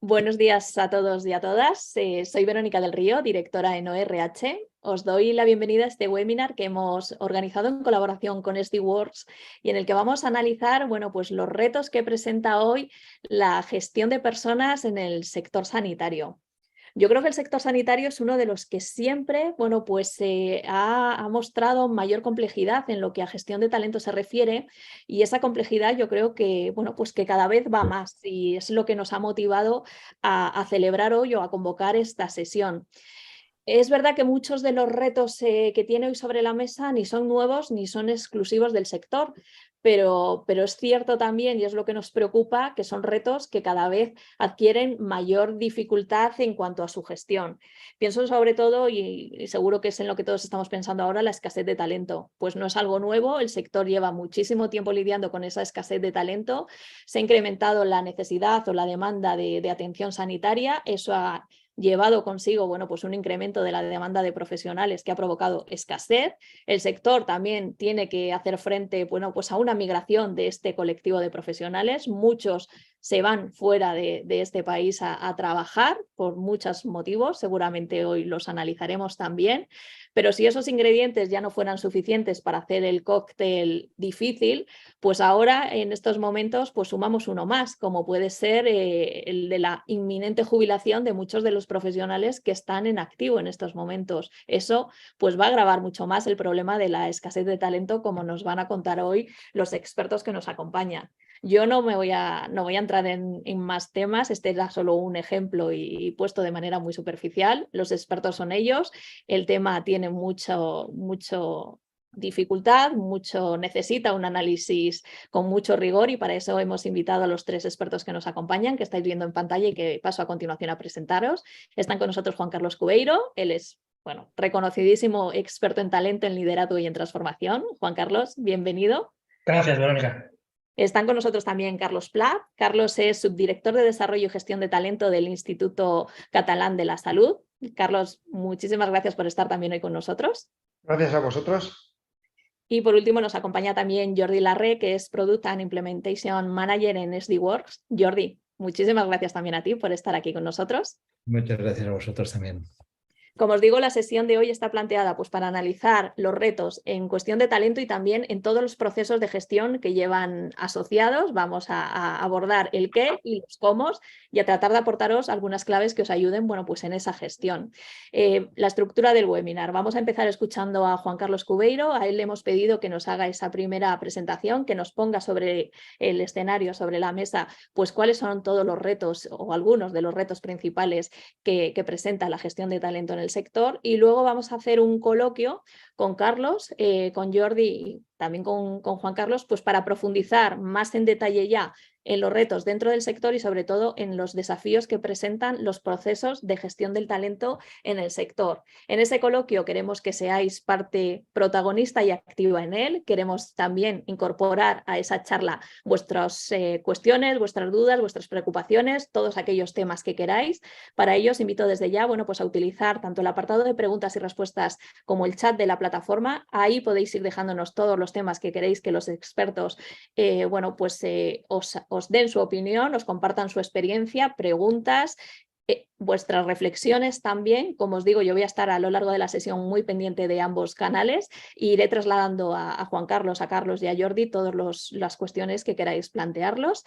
Buenos días a todos y a todas. Soy Verónica del Río, directora en ORH. Os doy la bienvenida a este webinar que hemos organizado en colaboración con SD-Works y en el que vamos a analizar, pues los retos que presenta hoy la gestión de personas en el sector sanitario. Yo creo que el sector sanitario es uno de los que siempre, ha mostrado mayor complejidad en lo que a gestión de talento se refiere, y esa complejidad yo creo que, que cada vez va más, y es lo que nos ha motivado a celebrar hoy o a convocar esta sesión. Es verdad que muchos de los retos que tiene hoy sobre la mesa ni son nuevos ni son exclusivos del sector, pero es cierto también, y es lo que nos preocupa, que son retos que cada vez adquieren mayor dificultad en cuanto a su gestión. Pienso sobre todo, y seguro que es en lo que todos estamos pensando ahora, la escasez de talento. Pues no es algo nuevo, el sector lleva muchísimo tiempo lidiando con esa escasez de talento, se ha incrementado la necesidad o la demanda de atención sanitaria, eso ha llevado consigo un incremento de la demanda de profesionales que ha provocado escasez. El sector también tiene que hacer frente a una migración de este colectivo de profesionales. Muchos se van fuera de este país a trabajar por muchos motivos, seguramente hoy los analizaremos también, pero si esos ingredientes ya no fueran suficientes para hacer el cóctel difícil, pues ahora en estos momentos sumamos uno más, como puede ser el de la inminente jubilación de muchos de los profesionales que están en activo en estos momentos. Eso va a agravar mucho más el problema de la escasez de talento, como nos van a contar hoy los expertos que nos acompañan. Yo no voy a entrar en más temas, este era solo un ejemplo y puesto de manera muy superficial. Los expertos son ellos, el tema tiene mucho dificultad, necesita un análisis con mucho rigor, y para eso hemos invitado a los tres expertos que nos acompañan, que estáis viendo en pantalla y que paso a continuación a presentaros. Están con nosotros Juan Carlos Cubeiro, él es reconocidísimo experto en talento, en liderazgo y en transformación. Juan Carlos, bienvenido. Gracias, Verónica. Están con nosotros también Carlos Pla. Carlos es subdirector de Desarrollo y Gestión de Talento del Instituto Catalán de la Salud. Carlos, muchísimas gracias por estar también hoy con nosotros. Gracias a vosotros. Y por último nos acompaña también Jordi Larré, que es Product and Implementation Manager en SD-Works. Jordi, muchísimas gracias también a ti por estar aquí con nosotros. Muchas gracias a vosotros también. Como os digo, la sesión de hoy está planteada para analizar los retos en cuestión de talento y también en todos los procesos de gestión que llevan asociados. Vamos a abordar el qué y los cómo y a tratar de aportaros algunas claves que os ayuden en esa gestión. La estructura del webinar. Vamos a empezar escuchando a Juan Carlos Cubeiro. A él le hemos pedido que nos haga esa primera presentación, que nos ponga sobre el escenario, sobre la mesa, cuáles son todos los retos o algunos de los retos principales que presenta la gestión de talento en el sector, y luego vamos a hacer un coloquio con Carlos, con Jordi y también con Juan Carlos, para profundizar más en detalle ya en los retos dentro del sector y sobre todo en los desafíos que presentan los procesos de gestión del talento en el sector. En ese coloquio queremos que seáis parte protagonista y activa en él. Queremos también incorporar a esa charla vuestras cuestiones, vuestras dudas, vuestras preocupaciones, todos aquellos temas que queráis. Para ello os invito desde ya a utilizar tanto el apartado de preguntas y respuestas como el chat de la plataforma. Ahí podéis ir dejándonos todos los temas que queréis que los expertos os den su opinión, os compartan su experiencia, preguntas, vuestras reflexiones también. Como os digo, yo voy a estar a lo largo de la sesión muy pendiente de ambos canales e iré trasladando a Juan Carlos, a Carlos y a Jordi todas las cuestiones que queráis plantearlos.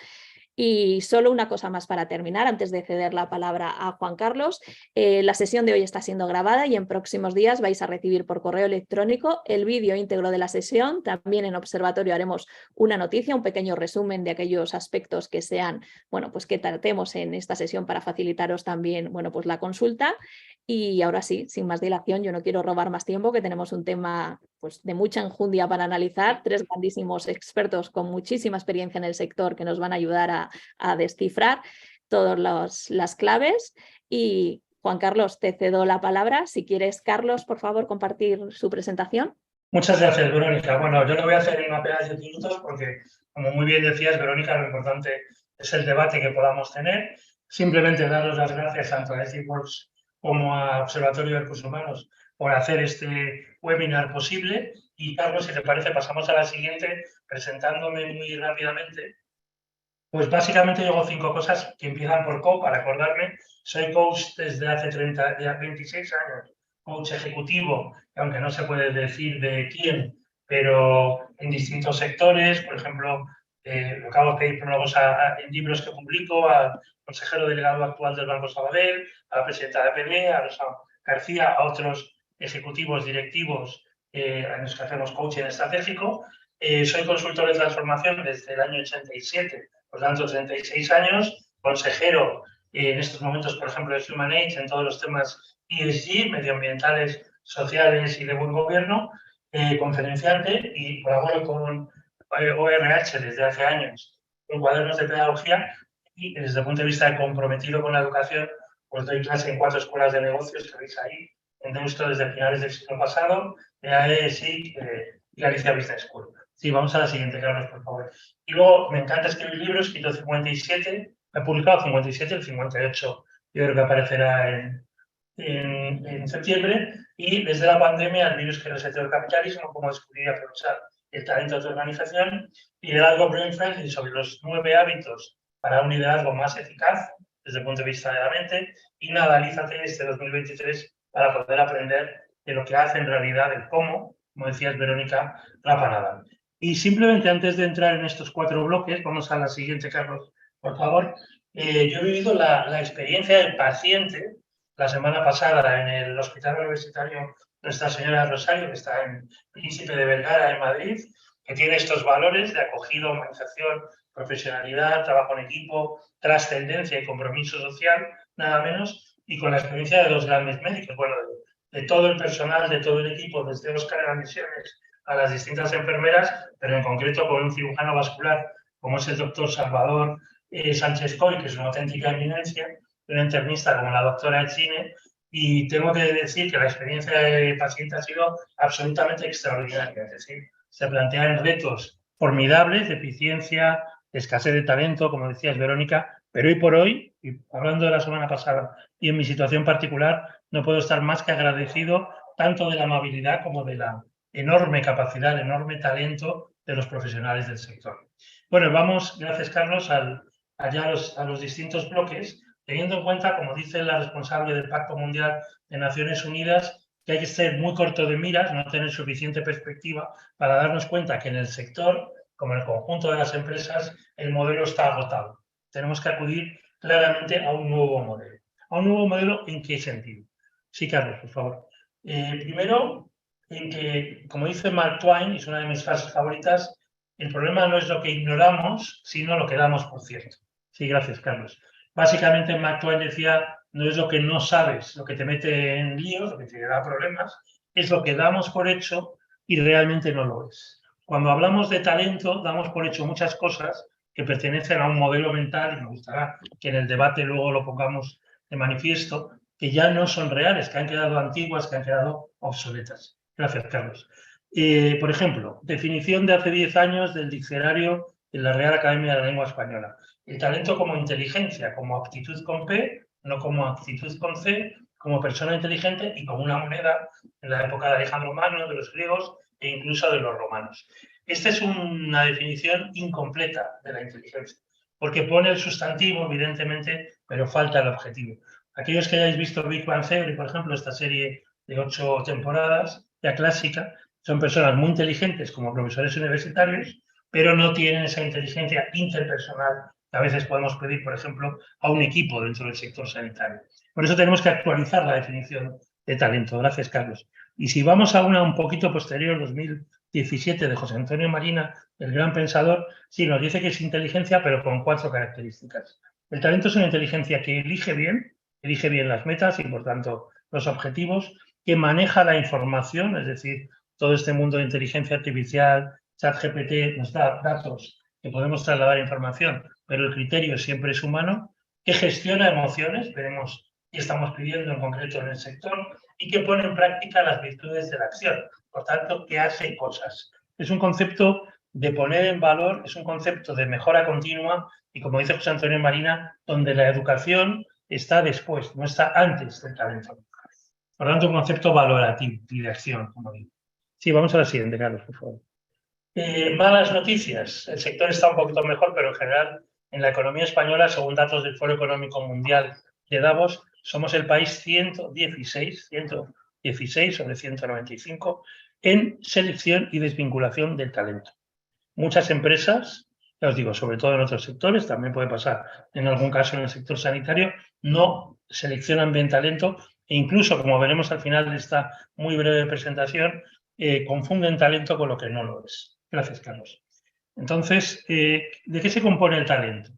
Y solo una cosa más para terminar, antes de ceder la palabra a Juan Carlos. La sesión de hoy está siendo grabada y en próximos días vais a recibir por correo electrónico el vídeo íntegro de la sesión. También en Observatorio haremos una noticia, un pequeño resumen de aquellos aspectos que sean, que tratemos en esta sesión para facilitaros también, la consulta. Y ahora sí, sin más dilación, yo no quiero robar más tiempo, que tenemos un tema de mucha enjundia para analizar, tres grandísimos expertos con muchísima experiencia en el sector que nos van a ayudar a descifrar todas las claves. Y Juan Carlos, te cedo la palabra. Si quieres, Carlos, por favor, compartir su presentación. Muchas gracias, Verónica. Bueno, yo lo voy a hacer en apenas 10 minutos porque, como muy bien decías, Verónica, lo importante es el debate que podamos tener. Simplemente daros las gracias tanto a SD-Works como a Observatorio de Recursos Humanos por hacer este webinar posible. Y, Carlos, si te parece, pasamos a la siguiente presentándome muy rápidamente. Pues básicamente llevo 5 cosas que empiezan por co, para acordarme. Soy coach desde hace 26 años, coach ejecutivo, aunque no se puede decir de quién, pero en distintos sectores. Por ejemplo, acabo de pedir prólogos en libros que publico, al consejero delegado actual del Banco Sabadell, a la presidenta de APB, a Rosa García, a otros ejecutivos, directivos en los que hacemos coaching estratégico. Soy consultor de transformación desde el año 87, por tanto 36 años, consejero en estos momentos, por ejemplo, de Human Age en todos los temas ESG, medioambientales, sociales y de buen gobierno, conferenciante, y colaboro con ORH desde hace años con cuadernos de pedagogía, y desde el punto de vista de comprometido con la educación, pues doy clase en 4 escuelas de negocios que veis ahí, en Deusto desde finales del siglo pasado, EAE, SIC y Galicia Business School. Sí, vamos a la siguiente, Carlos, por favor. Y luego me encanta escribir libros, he escrito 57, he publicado 57, el 58 yo creo que aparecerá en septiembre, y desde la pandemia el virus que reseteó el capitalismo, cómo descubrir y aprovechar el talento de tu organización, liderazgo brain friendly sobre los 9 hábitos para un liderazgo más eficaz desde el punto de vista de la mente, y Nadalízate este 2023 para poder aprender de lo que hace en realidad el cómo, como decías, Verónica, Rafa Nadal. Y simplemente antes de entrar en estos 4 bloques, vamos a la siguiente, Carlos, por favor. Yo he vivido la experiencia del paciente la semana pasada en el Hospital Universitario Nuestra Señora del Rosario, que está en Príncipe de Vergara, en Madrid, que tiene estos valores de acogida, humanización, profesionalidad, trabajo en equipo, trascendencia y compromiso social, nada menos, y con la experiencia de 2 grandes médicos, bueno, de todo el personal, de todo el equipo, desde Óscar en las misiones a las distintas enfermeras, pero en concreto con un cirujano vascular como es el doctor Salvador Sánchez Coy, que es una auténtica eminencia, una internista como la doctora Echine, y tengo que decir que la experiencia del paciente ha sido absolutamente extraordinaria. Es decir, se plantean retos formidables de eficiencia, de escasez de talento, como decías, Verónica, pero hoy por hoy, y hablando de la semana pasada y en mi situación particular, no puedo estar más que agradecido tanto de la amabilidad como de la enorme capacidad, el enorme talento de los profesionales del sector. Bueno, vamos, gracias Carlos, a los distintos bloques, teniendo en cuenta, como dice la responsable del Pacto Mundial de Naciones Unidas, que hay que ser muy corto de miras, no tener suficiente perspectiva para darnos cuenta que en el sector, como en el conjunto de las empresas, el modelo está agotado. Tenemos que acudir claramente a un nuevo modelo. ¿A un nuevo modelo en qué sentido? Sí, Carlos, por favor. Primero, en que, como dice Mark Twain, es una de mis frases favoritas, el problema no es lo que ignoramos, sino lo que damos por cierto. Sí, gracias, Carlos. Básicamente, Mark Twain decía, no es lo que no sabes, lo que te mete en líos, lo que te da problemas, es lo que damos por hecho y realmente no lo es. Cuando hablamos de talento, damos por hecho muchas cosas que pertenecen a un modelo mental, y me gustará que en el debate luego lo pongamos de manifiesto, que ya no son reales, que han quedado antiguas, que han quedado obsoletas. Gracias, Carlos. Por ejemplo, definición de hace 10 años del diccionario de la Real Academia de la Lengua Española. El talento como inteligencia, como aptitud con P, no como aptitud con C, como persona inteligente y como una moneda en la época de Alejandro Magno, de los griegos e incluso de los romanos. Esta es una definición incompleta de la inteligencia, porque pone el sustantivo, evidentemente, pero falta el objetivo. Aquellos que hayáis visto Big Bang Theory, por ejemplo, esta serie de 8 temporadas, ya clásica, son personas muy inteligentes como profesores universitarios, pero no tienen esa inteligencia interpersonal que a veces podemos pedir, por ejemplo, a un equipo dentro del sector sanitario. Por eso tenemos que actualizar la definición de talento. Gracias, Carlos. Y si vamos a una un poquito posterior, 2017, de José Antonio Marina, el gran pensador, sí nos dice que es inteligencia, pero con 4 características. El talento es una inteligencia que elige bien las metas y, por tanto, los objetivos, que maneja la información, es decir, todo este mundo de inteligencia artificial, ChatGPT nos da datos que podemos trasladar información, pero el criterio siempre es humano, que gestiona emociones, veremos qué estamos pidiendo en concreto en el sector, y que pone en práctica las virtudes de la acción, por tanto, que hace cosas. Es un concepto de poner en valor, es un concepto de mejora continua y, como dice José Antonio Marina, donde la educación está después, no está antes del talento. Por tanto, un concepto valorativo y de acción, como digo. Sí, vamos a la siguiente, Carlos, por favor. Malas noticias. El sector está un poquito mejor, pero en general En la economía española, según datos del Foro Económico Mundial de Davos, somos el país 116 sobre 195 en selección y desvinculación del talento. Muchas empresas, ya os digo, sobre todo en otros sectores, también puede pasar en algún caso en el sector sanitario, no seleccionan bien talento e incluso, como veremos al final de esta muy breve presentación, confunden talento con lo que no lo es. Gracias, Carlos. Entonces, ¿de qué se compone el talento?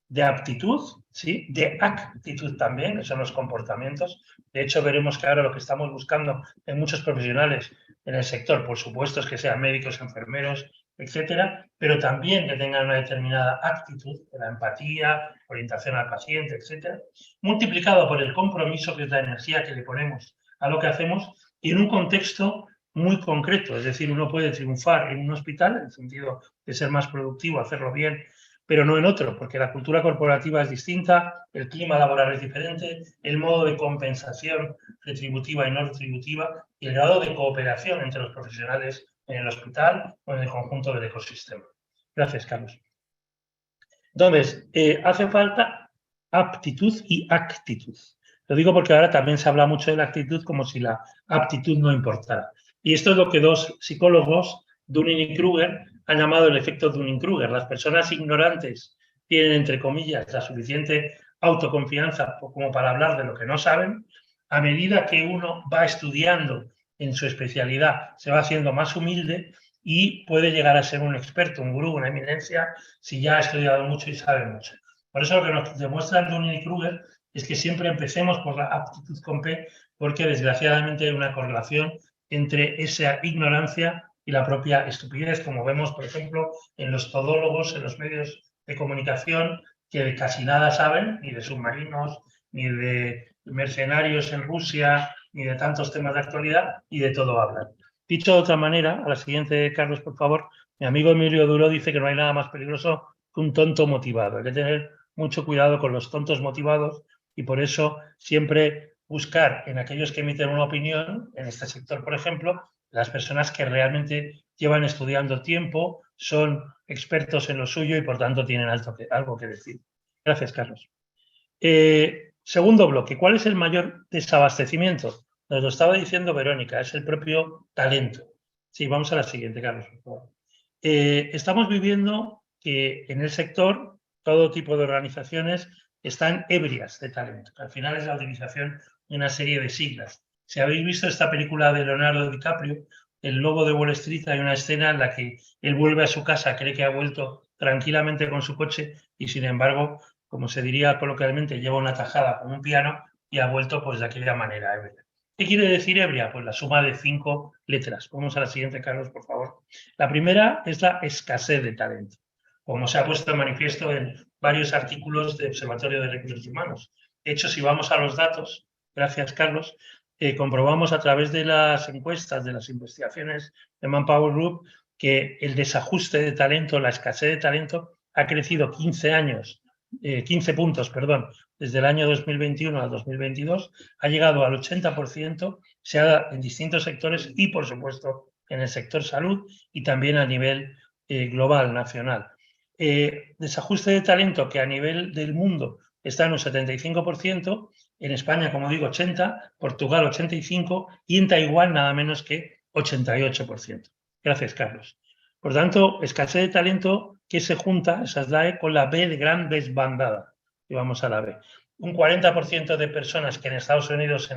De aptitud, ¿sí? De actitud también, que son los comportamientos. De hecho, veremos que ahora lo que estamos buscando en muchos profesionales en el sector, por supuesto, es que sean médicos, enfermeros, etcétera, pero también que tengan una determinada actitud, la empatía, orientación al paciente, etcétera, multiplicado por el compromiso, que es la energía que le ponemos a lo que hacemos, y en un contexto muy concreto. Es decir, uno puede triunfar en un hospital, en el sentido de ser más productivo, hacerlo bien, pero no en otro, porque la cultura corporativa es distinta, el clima laboral es diferente, el modo de compensación retributiva y no retributiva y el grado de cooperación entre los profesionales en el hospital o en el conjunto del ecosistema. Gracias, Carlos. Entonces, hace falta aptitud y actitud. Lo digo porque ahora también se habla mucho de la actitud como si la aptitud no importara. Y esto es lo que dos psicólogos, Dunning y Kruger, han llamado el efecto Dunning-Kruger. Las personas ignorantes tienen, entre comillas, la suficiente autoconfianza como para hablar de lo que no saben. A medida que uno va estudiando en su especialidad, se va haciendo más humilde y puede llegar a ser un experto, un gurú, una eminencia, si ya ha estudiado mucho y sabe mucho. Por eso lo que nos demuestran Dunning y Kruger es que siempre empecemos por la aptitud con P, porque desgraciadamente hay una correlación entre esa ignorancia y la propia estupidez, como vemos, por ejemplo, en los todólogos, en los medios de comunicación, que de casi nada saben, ni de submarinos, ni de mercenarios en Rusia, ni de tantos temas de actualidad, y de todo hablan. Dicho de otra manera, a la siguiente, Carlos, por favor, mi amigo Emilio Duro dice que no hay nada más peligroso que un tonto motivado. Hay que tener mucho cuidado con los tontos motivados y por eso siempre buscar en aquellos que emiten una opinión, en este sector, por ejemplo, las personas que realmente llevan estudiando tiempo, son expertos en lo suyo y por tanto tienen algo que decir. Gracias, Carlos. Segundo bloque, ¿cuál es el mayor desabastecimiento? Nos lo estaba diciendo Verónica, es el propio talento. Sí, vamos a la siguiente, Carlos, por favor. Estamos viviendo que en el sector todo tipo de organizaciones están ebrias de talento. Al final es la utilización de una serie de siglas. Si habéis visto esta película de Leonardo DiCaprio, El Lobo de Wall Street, hay una escena en la que él vuelve a su casa, cree que ha vuelto tranquilamente con su coche y sin embargo, como se diría coloquialmente, lleva una tajada con un piano y ha vuelto pues de aquella manera ebria. ¿Qué quiere decir ebria? Pues la suma de 5 letras. Vamos a la siguiente, Carlos, por favor. La primera es la escasez de talento, como se ha puesto en manifiesto en varios artículos de Observatorio de Recursos Humanos. De hecho, si vamos a los datos, gracias, Carlos, comprobamos a través de las encuestas, de las investigaciones de Manpower Group, que el desajuste de talento, la escasez de talento, ha crecido 15 puntos, desde el año 2021 al 2022, ha llegado al 80%, se ha dado en distintos sectores y, por supuesto, en el sector salud y también a nivel global, nacional. Desajuste de talento que a nivel del mundo está en un 75%, en España, como digo, 80%, Portugal 85% y en Taiwán nada menos que 88%. Gracias, Carlos. Por tanto, escasez de talento que se junta, esa es la E, con la B de gran desbandada. Y vamos a la B. Un 40% de personas que en Estados Unidos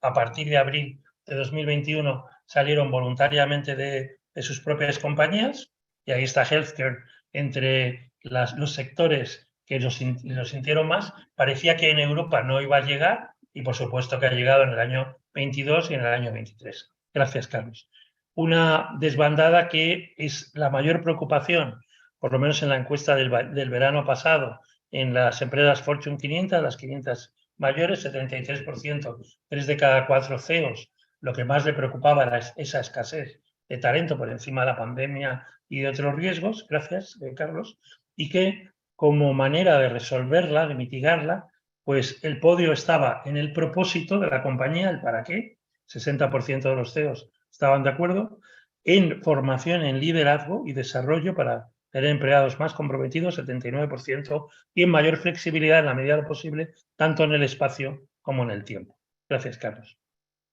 a partir de abril de 2021 salieron voluntariamente de sus propias compañías, y ahí está healthcare entre los sectores que lo sintieron más. Parecía que en Europa no iba a llegar y por supuesto que ha llegado en el año 22 y en el año 23. Gracias, Carlos. Una desbandada que es la mayor preocupación, por lo menos en la encuesta del verano pasado, en las empresas Fortune 500, las 500 mayores, 73%, 3 de cada 4 CEOs, lo que más le preocupaba era esa escasez de talento por encima de la pandemia y de otros riesgos, gracias, Carlos, y que como manera de resolverla, de mitigarla, pues el podio estaba en el propósito de la compañía, el para qué, 60% de los CEOs estaban de acuerdo, en formación, en liderazgo y desarrollo para tener empleados más comprometidos, 79%, y en mayor flexibilidad en la medida de lo posible, tanto en el espacio como en el tiempo. Gracias, Carlos.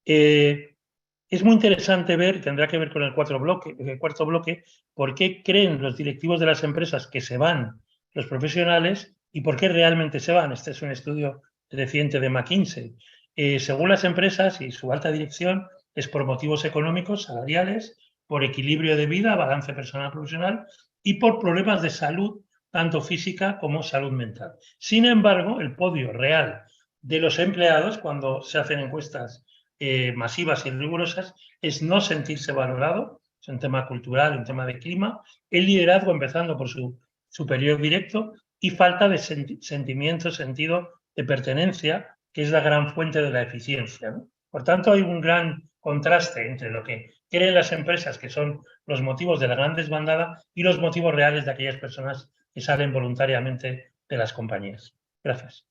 Es muy interesante ver, tendrá que ver con el cuarto bloque, por qué creen los directivos de las empresas que se van los profesionales y por qué realmente se van. Este es un estudio reciente de McKinsey. Según las empresas y su alta dirección, es por motivos económicos, salariales, por equilibrio de vida, balance personal-profesional y por problemas de salud, tanto física como salud mental. Sin embargo, el podio real de los empleados, cuando se hacen encuestas masivas y rigurosas, es no sentirse valorado, es un tema cultural, un tema de clima, el liderazgo empezando por su superior directo y falta de sentimiento, sentido de pertenencia, que es la gran fuente de la eficiencia, ¿no? Por tanto, hay un gran contraste entre lo que creen las empresas, que son los motivos de la gran desbandada, y los motivos reales de aquellas personas que salen voluntariamente de las compañías. Gracias.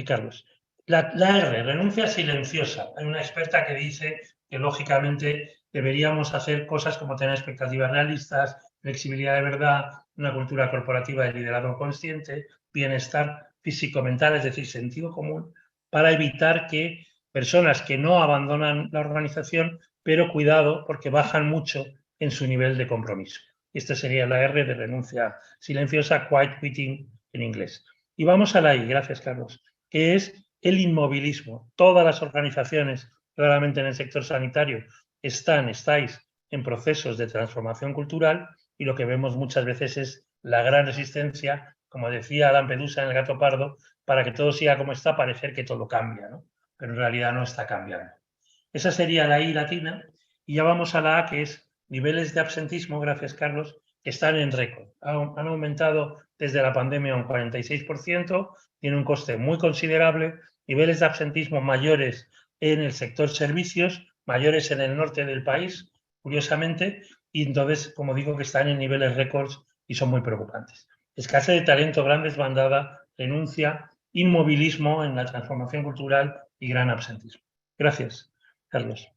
Carlos. La R, renuncia silenciosa. Hay una experta que dice que, lógicamente, deberíamos hacer cosas como tener expectativas realistas, flexibilidad de verdad, una cultura corporativa de liderazgo consciente, bienestar físico-mental, es decir, sentido común, para evitar que personas que no abandonan la organización, pero cuidado, porque bajan mucho en su nivel de compromiso. Esta sería la R de renuncia silenciosa, quiet quitting en inglés. Y vamos a la I. Gracias, Carlos, que es el inmovilismo. Todas las organizaciones, claramente en el sector sanitario, estáis en procesos de transformación cultural y lo que vemos muchas veces es la gran resistencia, como decía Lampedusa en El gato pardo, para que todo siga como está, parecer que todo cambia, ¿no? Pero en realidad no está cambiando. Esa sería la I latina y ya vamos a la A, que es niveles de absentismo, gracias Carlos, que están en récord. Han aumentado desde la pandemia un 46%, tiene un coste muy considerable, niveles de absentismo mayores en el sector servicios, mayores en el norte del país, curiosamente, y entonces, como digo, que están en niveles récords y son muy preocupantes. Escasez de talento, gran desbandada, renuncia, inmovilismo en la transformación cultural y gran absentismo. Gracias, Carlos.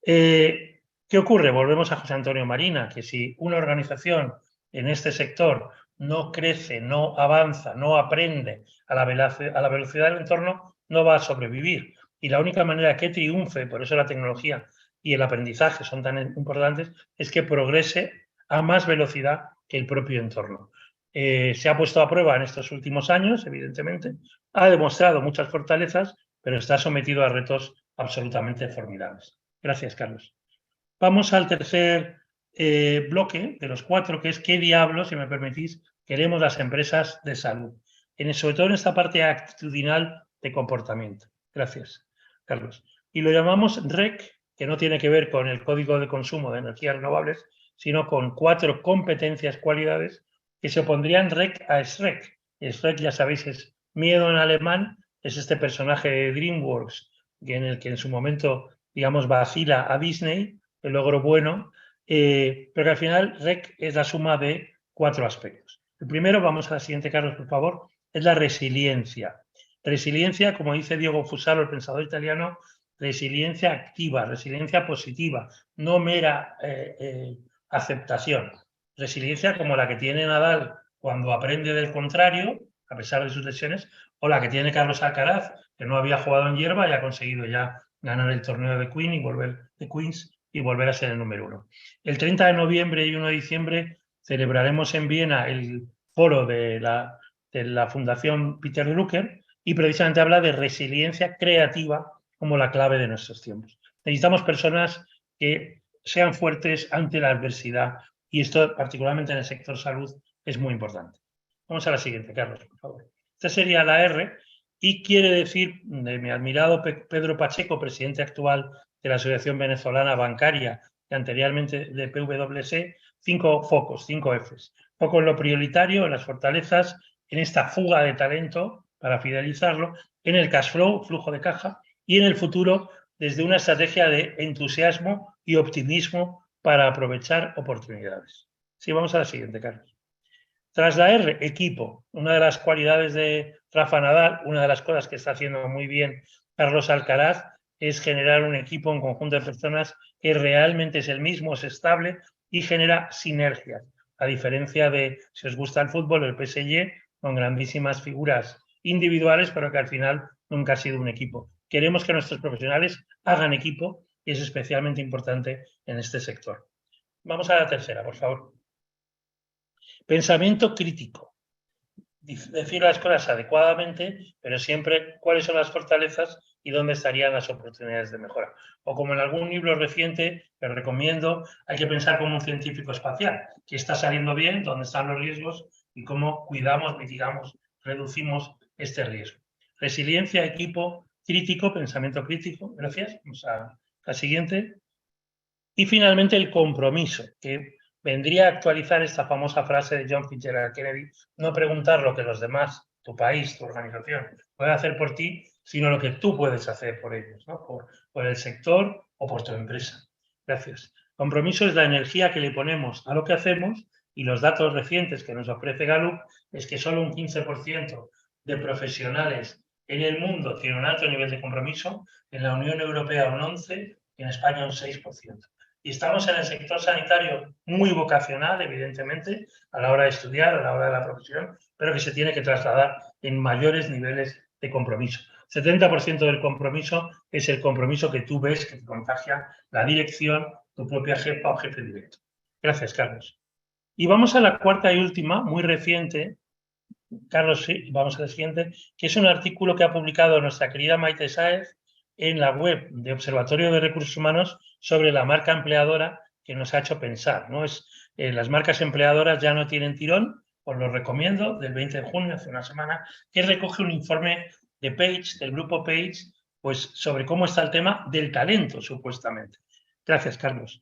¿Qué ocurre? Volvemos a José Antonio Marina, que si una organización en este sector no crece, no avanza, no aprende a la velocidad del entorno, no va a sobrevivir. Y la única manera que triunfe, por eso la tecnología y el aprendizaje son tan importantes, es que progrese a más velocidad que el propio entorno. Se ha puesto a prueba en estos últimos años, evidentemente, ha demostrado muchas fortalezas, pero está sometido a retos absolutamente formidables. Gracias, Carlos. Vamos al tercer bloque de los 4, que es qué diablos, si me permitís, queremos las empresas de salud. Sobre todo en esta parte actitudinal de comportamiento. Gracias, Carlos. Y lo llamamos REC, que no tiene que ver con el Código de Consumo de Energías Renovables, sino con 4 competencias, cualidades, que se opondrían REC a SREC. SREC, ya sabéis, es miedo en alemán, es este personaje de DreamWorks, en el que en su momento, digamos, vacila a Disney, el logro bueno, pero que al final REC es la suma de 4 aspectos. El primero, vamos a la siguiente, Carlos, por favor, es la resiliencia. Resiliencia, como dice Diego Fusaro, el pensador italiano, resiliencia activa, resiliencia positiva, no mera aceptación. Resiliencia como la que tiene Nadal cuando aprende del contrario, a pesar de sus lesiones, o la que tiene Carlos Alcaraz, que no había jugado en hierba y ha conseguido ya ganar el torneo de Queens y volver a ser el número 1. El 30 de noviembre y 1 de diciembre celebraremos en Viena el foro de la Fundación Peter Drucker y precisamente habla de resiliencia creativa como la clave de nuestros tiempos. Necesitamos personas que sean fuertes ante la adversidad y esto, particularmente en el sector salud, es muy importante. Vamos a la siguiente, Carlos, por favor. Esta sería la R y quiere decir, de mi admirado Pedro Pacheco, presidente actual de la Asociación Venezolana Bancaria y anteriormente de PwC, 5 focos, 5 Fs. Foco en lo prioritario, en las fortalezas, en esta fuga de talento para fidelizarlo, en el cash flow, flujo de caja, y en el futuro desde una estrategia de entusiasmo y optimismo para aprovechar oportunidades. Sí, vamos a la siguiente, Carlos. Tras la R, equipo. Una de las cualidades de Rafa Nadal, una de las cosas que está haciendo muy bien Carlos Alcaraz, es generar un equipo, un conjunto de personas que realmente es el mismo, es estable y genera sinergias. a diferencia de, si os gusta el fútbol, el PSG, con grandísimas figuras individuales, pero que al final nunca ha sido un equipo. Queremos que nuestros profesionales hagan equipo y es especialmente importante en este sector. Vamos a la tercera, por favor. Pensamiento crítico. Decir las cosas adecuadamente, pero siempre cuáles son las fortalezas y dónde estarían las oportunidades de mejora. O como en algún libro reciente que recomiendo, hay que pensar como un científico espacial, qué está saliendo bien, dónde están los riesgos y cómo cuidamos, mitigamos, reducimos este riesgo. Resiliencia, equipo, crítico, pensamiento crítico. Gracias. Vamos a la siguiente. Y finalmente el compromiso, que vendría a actualizar esta famosa frase de John Fitzgerald Kennedy, no preguntar lo que los demás, tu país, tu organización, pueden hacer por ti, sino lo que tú puedes hacer por ellos, ¿no? por el sector o por tu empresa. Gracias. Compromiso es la energía que le ponemos a lo que hacemos y los datos recientes que nos ofrece Gallup es que solo un 15% de profesionales en el mundo tienen un alto nivel de compromiso, en la Unión Europea un 11% y en España un 6%. Y estamos en el sector sanitario muy vocacional, evidentemente, a la hora de estudiar, a la hora de la profesión, pero que se tiene que trasladar en mayores niveles de compromiso. 70% del compromiso es el compromiso que tú ves que te contagia la dirección, tu propia jefa o jefe directo. Gracias, Carlos. Y vamos a la cuarta y última, muy reciente. Carlos, sí, vamos a la siguiente, que es un artículo que ha publicado nuestra querida Maite Sáez en la web de Observatorio de Recursos Humanos sobre la marca empleadora, que nos ha hecho pensar, ¿no? Las marcas empleadoras ya no tienen tirón, os lo recomiendo, del 20 de junio, hace una semana, que recoge un informe de Page, del grupo Page, pues sobre cómo está el tema del talento, supuestamente. Gracias, Carlos.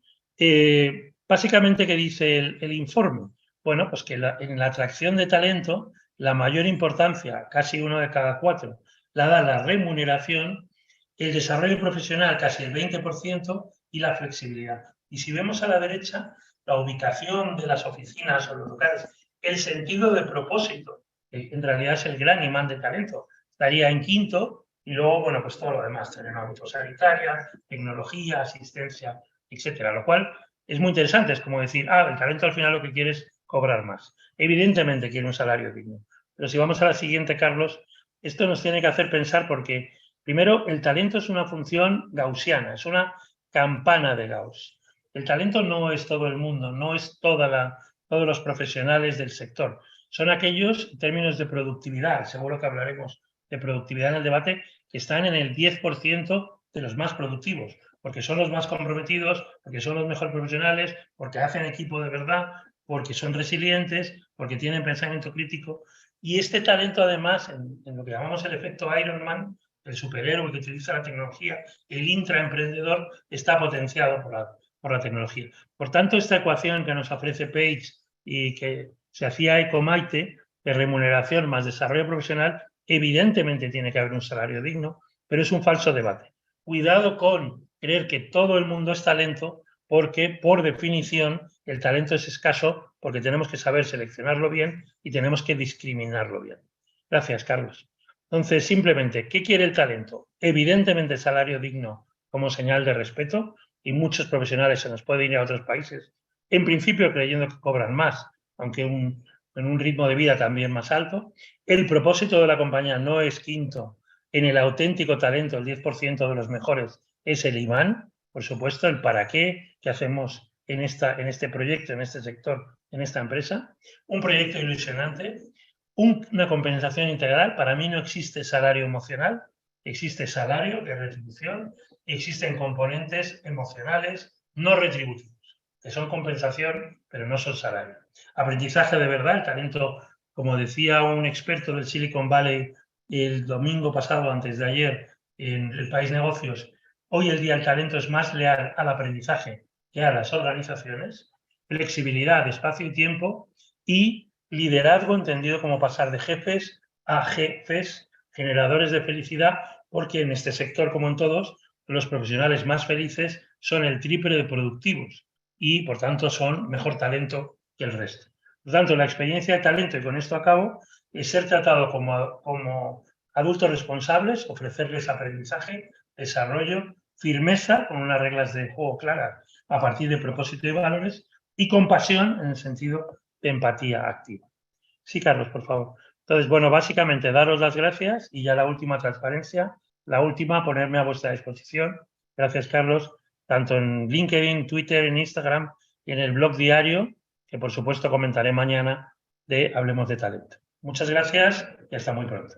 Básicamente, ¿qué dice el informe? Bueno, pues que en la atracción de talento, la mayor importancia, casi 1 de cada 4, la da la remuneración, el desarrollo profesional casi el 20% y la flexibilidad. Y si vemos a la derecha, la ubicación de las oficinas o los locales, el sentido de propósito, que en realidad es el gran imán de talento, estaría en quinto y luego, bueno, pues todo lo demás, entrenamiento sanitaria, tecnología, asistencia, etcétera, lo cual es muy interesante, es como decir, el talento al final lo que quiere es cobrar más. Evidentemente quiere un salario digno. Pero si vamos a la siguiente, Carlos, esto nos tiene que hacer pensar porque, primero, el talento es una función gaussiana, es una campana de Gauss. El talento no es todo el mundo, no es todos los profesionales del sector. Son aquellos, en términos de productividad, seguro que hablaremos de productividad en el debate, que están en el 10% de los más productivos, porque son los más comprometidos, porque son los mejores profesionales, porque hacen equipo de verdad, porque son resilientes, porque tienen pensamiento crítico. Y este talento, además, en lo que llamamos el efecto Iron Man, el superhéroe que utiliza la tecnología, el intraemprendedor, está potenciado por la tecnología. Por tanto, esta ecuación que nos ofrece Page y que se hacía eco Maite, de remuneración más desarrollo profesional, evidentemente tiene que haber un salario digno, pero es un falso debate. Cuidado con creer que todo el mundo es talento, porque, por definición, el talento es escaso porque tenemos que saber seleccionarlo bien y tenemos que discriminarlo bien. Gracias, Carlos. Entonces, simplemente, ¿qué quiere el talento? Evidentemente, salario digno como señal de respeto, y muchos profesionales se nos pueden ir a otros países, en principio creyendo que cobran más, aunque en un ritmo de vida también más alto. El propósito de la compañía no es quinto. En el auténtico talento, el 10% de los mejores es el imán, por supuesto, el para qué que hacemos en este proyecto, en este sector, en esta empresa. Un proyecto ilusionante, una compensación integral. Para mí no existe salario emocional, existe salario de retribución y existen componentes emocionales no retributivos, que son compensación, pero no son salario. Aprendizaje de verdad, el talento, como decía un experto del Silicon Valley el domingo pasado, antes de ayer, en El País Negocios, hoy el día el talento es más leal al aprendizaje que a las organizaciones. Flexibilidad, espacio y tiempo, y liderazgo entendido como pasar de jefes a jefes, generadores de felicidad, porque en este sector, como en todos, los profesionales más felices son el triple de productivos y, por tanto, son mejor talento que el resto. Por lo tanto, la experiencia de talento, y con esto acabo, es ser tratado como adultos responsables, ofrecerles aprendizaje, desarrollo, firmeza, con unas reglas de juego claras a partir de propósito y valores, y compasión en el sentido de empatía activa. Sí, Carlos, por favor. Entonces, bueno, básicamente daros las gracias y ya la última transparencia, la última, ponerme a vuestra disposición. Gracias, Carlos, tanto en LinkedIn, Twitter, en Instagram y en el blog diario, que por supuesto comentaré mañana, de Hablemos de Talento. Muchas gracias y hasta muy pronto.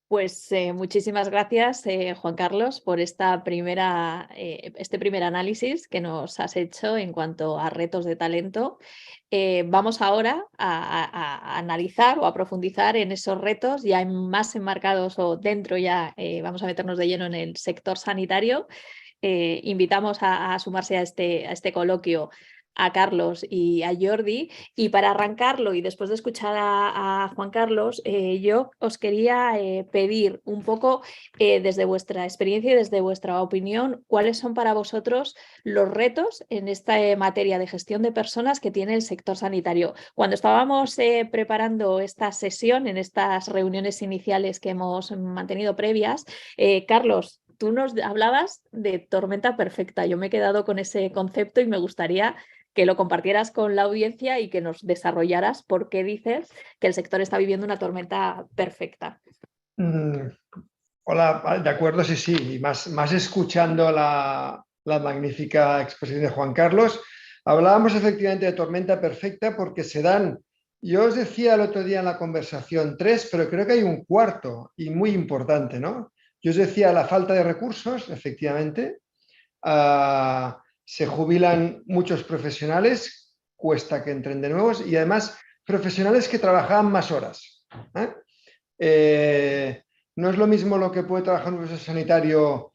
Pues muchísimas gracias, Juan Carlos, por este primer análisis que nos has hecho en cuanto a retos de talento. Vamos ahora a analizar o a profundizar en esos retos ya más enmarcados o dentro ya, vamos a meternos de lleno en el sector sanitario. Invitamos a sumarse a este coloquio a Carlos y a Jordi, y para arrancarlo y después de escuchar a Juan Carlos, yo os quería pedir un poco desde vuestra experiencia y desde vuestra opinión, cuáles son para vosotros los retos en esta materia de gestión de personas que tiene el sector sanitario. Cuando estábamos preparando esta sesión, en estas reuniones iniciales que hemos mantenido previas, Carlos, tú nos hablabas de tormenta perfecta. Yo me he quedado con ese concepto y me gustaría que lo compartieras con la audiencia y que nos desarrollaras por qué dices que el sector está viviendo una tormenta perfecta. Hola, de acuerdo, sí. Y más escuchando la magnífica exposición de Juan Carlos. Hablábamos efectivamente de tormenta perfecta porque se dan, yo os decía el otro día en la conversación 3, pero creo que hay un cuarto y muy importante, ¿no? Yo os decía la falta de recursos, efectivamente. Se jubilan muchos profesionales, cuesta que entren de nuevos, y además profesionales que trabajaban más horas. No es lo mismo lo que puede trabajar un profesor sanitario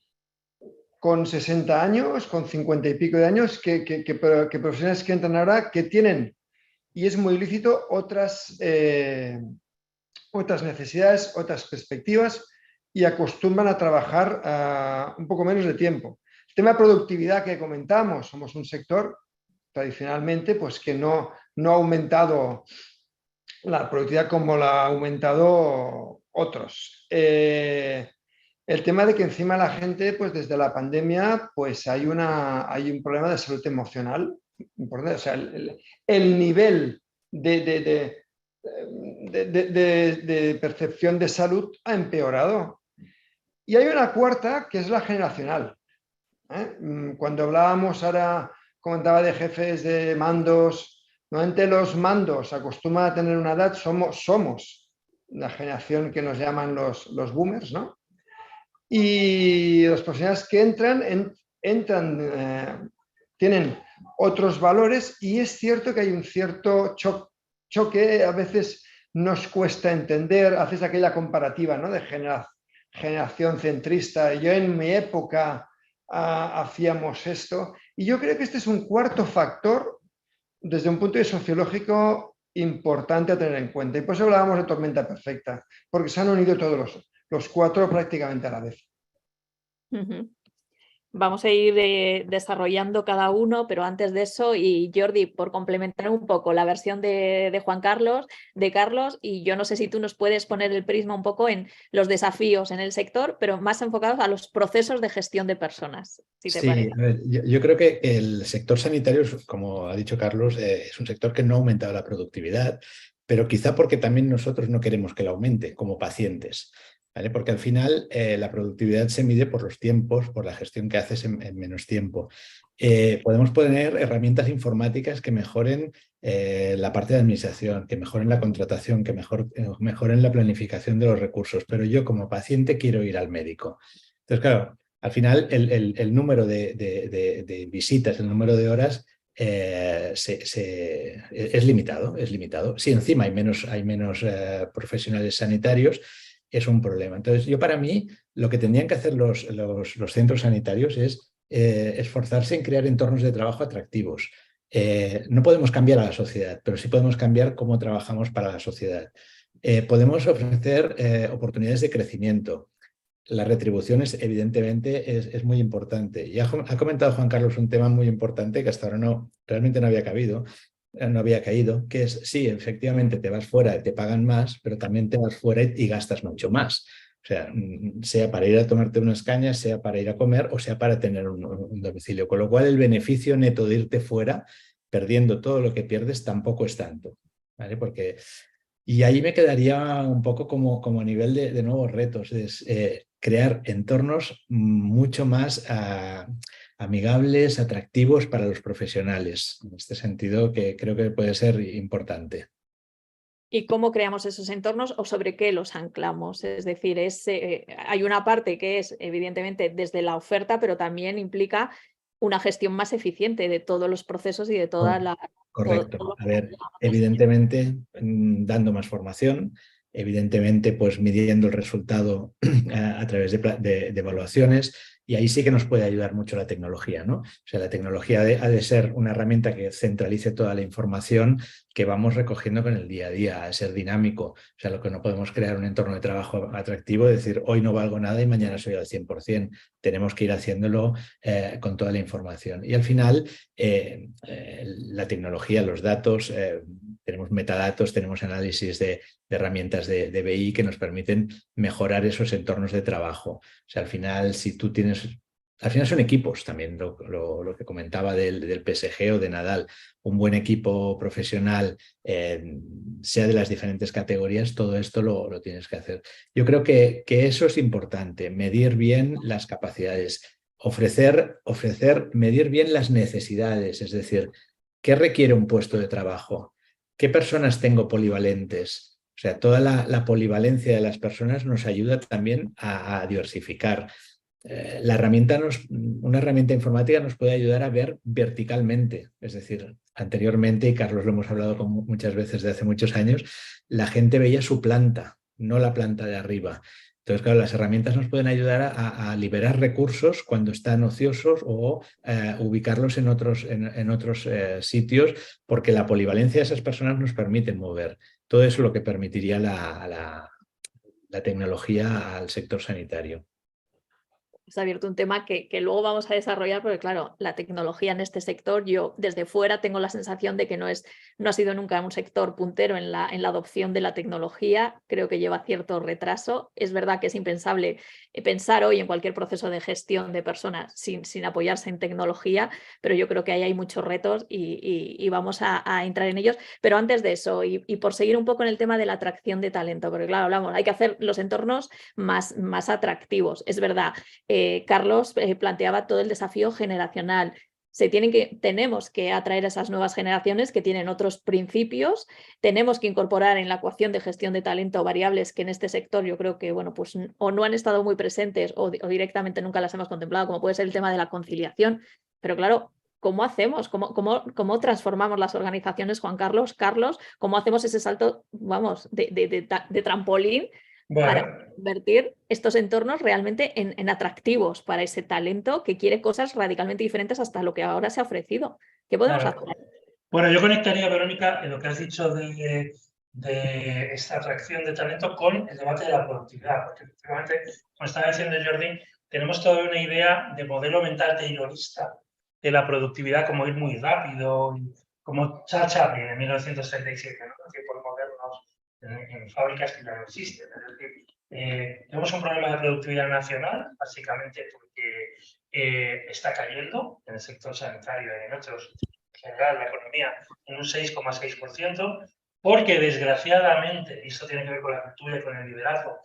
con 60 años, con 50 y pico de años, que profesionales que entran ahora que tienen, y es muy lícito, otras necesidades, otras perspectivas, y acostumbran a trabajar un poco menos de tiempo. El tema de productividad que comentamos, somos un sector tradicionalmente pues, que no ha aumentado la productividad como la ha aumentado otros. El tema de que encima la gente, pues desde la pandemia, pues hay un problema de salud emocional importante. O sea, el nivel de percepción de salud ha empeorado. Y hay una cuarta, que es la generacional. Cuando hablábamos ahora, comentaba de jefes de mandos, normalmente los mandos acostumbran a tener una edad, somos la generación que nos llaman los boomers, ¿no? Y las personas que entran tienen otros valores, y es cierto que hay un cierto choque, a veces nos cuesta entender, haces aquella comparativa, ¿no? De generación centrista. Yo en mi época hacíamos esto, y yo creo que este es un cuarto factor desde un punto de vista sociológico importante a tener en cuenta, y por eso hablábamos de tormenta perfecta, porque se han unido todos los cuatro prácticamente a la vez. Vamos a ir desarrollando cada uno, pero antes de eso, y Jordi, por complementar un poco la versión de Juan Carlos, de Carlos, y yo no sé si tú nos puedes poner el prisma un poco en los desafíos en el sector, pero más enfocados a los procesos de gestión de personas, si te parece. A ver, yo creo que el sector sanitario, como ha dicho Carlos, es un sector que no ha aumentado la productividad, pero quizá porque también nosotros no queremos que la aumente como pacientes. ¿Vale? Porque al final la productividad se mide por los tiempos, por la gestión que haces en menos tiempo. Podemos poner herramientas informáticas que mejoren la parte de administración, que mejoren la contratación, que mejoren la planificación de los recursos, pero yo como paciente quiero ir al médico. Entonces, claro, al final el número de visitas, el número de horas es limitado. Si encima hay menos profesionales sanitarios, es un problema. Entonces, para mí, lo que tendrían que hacer los centros sanitarios es esforzarse en crear entornos de trabajo atractivos. No podemos cambiar a la sociedad, pero sí podemos cambiar cómo trabajamos para la sociedad. Podemos ofrecer oportunidades de crecimiento. Las retribuciones, evidentemente, es muy importante. Y ha comentado Juan Carlos un tema muy importante que hasta ahora realmente no había caído, que es, sí, efectivamente te vas fuera y te pagan más, pero también te vas fuera y gastas mucho más. O sea para ir a tomarte unas cañas, sea para ir a comer o sea para tener un domicilio. Con lo cual el beneficio neto de irte fuera perdiendo todo lo que pierdes tampoco es tanto, ¿vale? Porque, y ahí me quedaría un poco como a nivel de nuevos retos, es crear entornos mucho más amigables, atractivos para los profesionales. En este sentido, que creo que puede ser importante. ¿Y cómo creamos esos entornos o sobre qué los anclamos? Es decir, hay una parte que es evidentemente desde la oferta, pero también implica una gestión más eficiente de todos los procesos y de toda la... Correcto. A ver, evidentemente dando más formación, evidentemente pues midiendo el resultado a través de evaluaciones, y ahí sí que nos puede ayudar mucho la tecnología, ¿no? O sea, la tecnología ha de ser una herramienta que centralice toda la información que vamos recogiendo con el día a día, a ser dinámico. O sea, lo que no podemos crear un entorno de trabajo atractivo, decir hoy no valgo nada y mañana soy al 100%. Tenemos que ir haciéndolo con toda la información. Y al final, la tecnología, los datos, tenemos metadatos, tenemos análisis de herramientas de BI que nos permiten mejorar esos entornos de trabajo. O sea, al final, si tú tienes... Al final son equipos también, lo que comentaba del PSG o de Nadal. Un buen equipo profesional, sea de las diferentes categorías, todo esto lo tienes que hacer. Yo creo que eso es importante, medir bien las capacidades, medir bien las necesidades, es decir, ¿qué requiere un puesto de trabajo? ¿Qué personas tengo polivalentes? O sea, toda la polivalencia de las personas nos ayuda también a diversificar. Una herramienta informática nos puede ayudar a ver verticalmente, es decir, anteriormente, y Carlos lo hemos hablado muchas veces de hace muchos años, la gente veía su planta, no la planta de arriba. Entonces, claro, las herramientas nos pueden ayudar a liberar recursos cuando están ociosos o ubicarlos en otros sitios, porque la polivalencia de esas personas nos permite mover. Todo eso es lo que permitiría la tecnología al sector sanitario. Se ha abierto un tema que luego vamos a desarrollar, porque claro, la tecnología en este sector, yo desde fuera tengo la sensación de que no ha sido nunca un sector puntero en la adopción de la tecnología. Creo que lleva cierto retraso. Es verdad que es impensable pensar hoy en cualquier proceso de gestión de personas sin apoyarse en tecnología, pero yo creo que ahí hay muchos retos y vamos a entrar en ellos. Pero antes de eso, y por seguir un poco en el tema de la atracción de talento, porque claro, hablamos, hay que hacer los entornos más atractivos. Es verdad. Carlos planteaba todo el desafío generacional. Tenemos que atraer a esas nuevas generaciones que tienen otros principios, tenemos que incorporar en la ecuación de gestión de talento variables que en este sector yo creo que bueno, pues, o no han estado muy presentes o directamente nunca las hemos contemplado, como puede ser el tema de la conciliación. Pero claro, ¿cómo hacemos? ¿Cómo transformamos las organizaciones, Juan Carlos? Carlos, ¿cómo hacemos ese salto, vamos, de trampolín? Para convertir estos entornos realmente en atractivos para ese talento que quiere cosas radicalmente diferentes hasta lo que ahora se ha ofrecido. ¿Qué podemos hacer? Bueno, yo conectaría, Verónica, en lo que has dicho de esta atracción de talento con el debate de la productividad, porque efectivamente, como estaba diciendo Jordi, tenemos toda una idea de modelo mental taylorista de la productividad como ir muy rápido, como Charles Chaplin en 1937, ¿no? Los tiempos modernos en fábricas que ya no existen. Es decir, tenemos un problema de productividad nacional, básicamente porque está cayendo en el sector sanitario y en otros, en general, la economía, en un 6,6%, porque desgraciadamente, y esto tiene que ver con la cultura y con el liderazgo,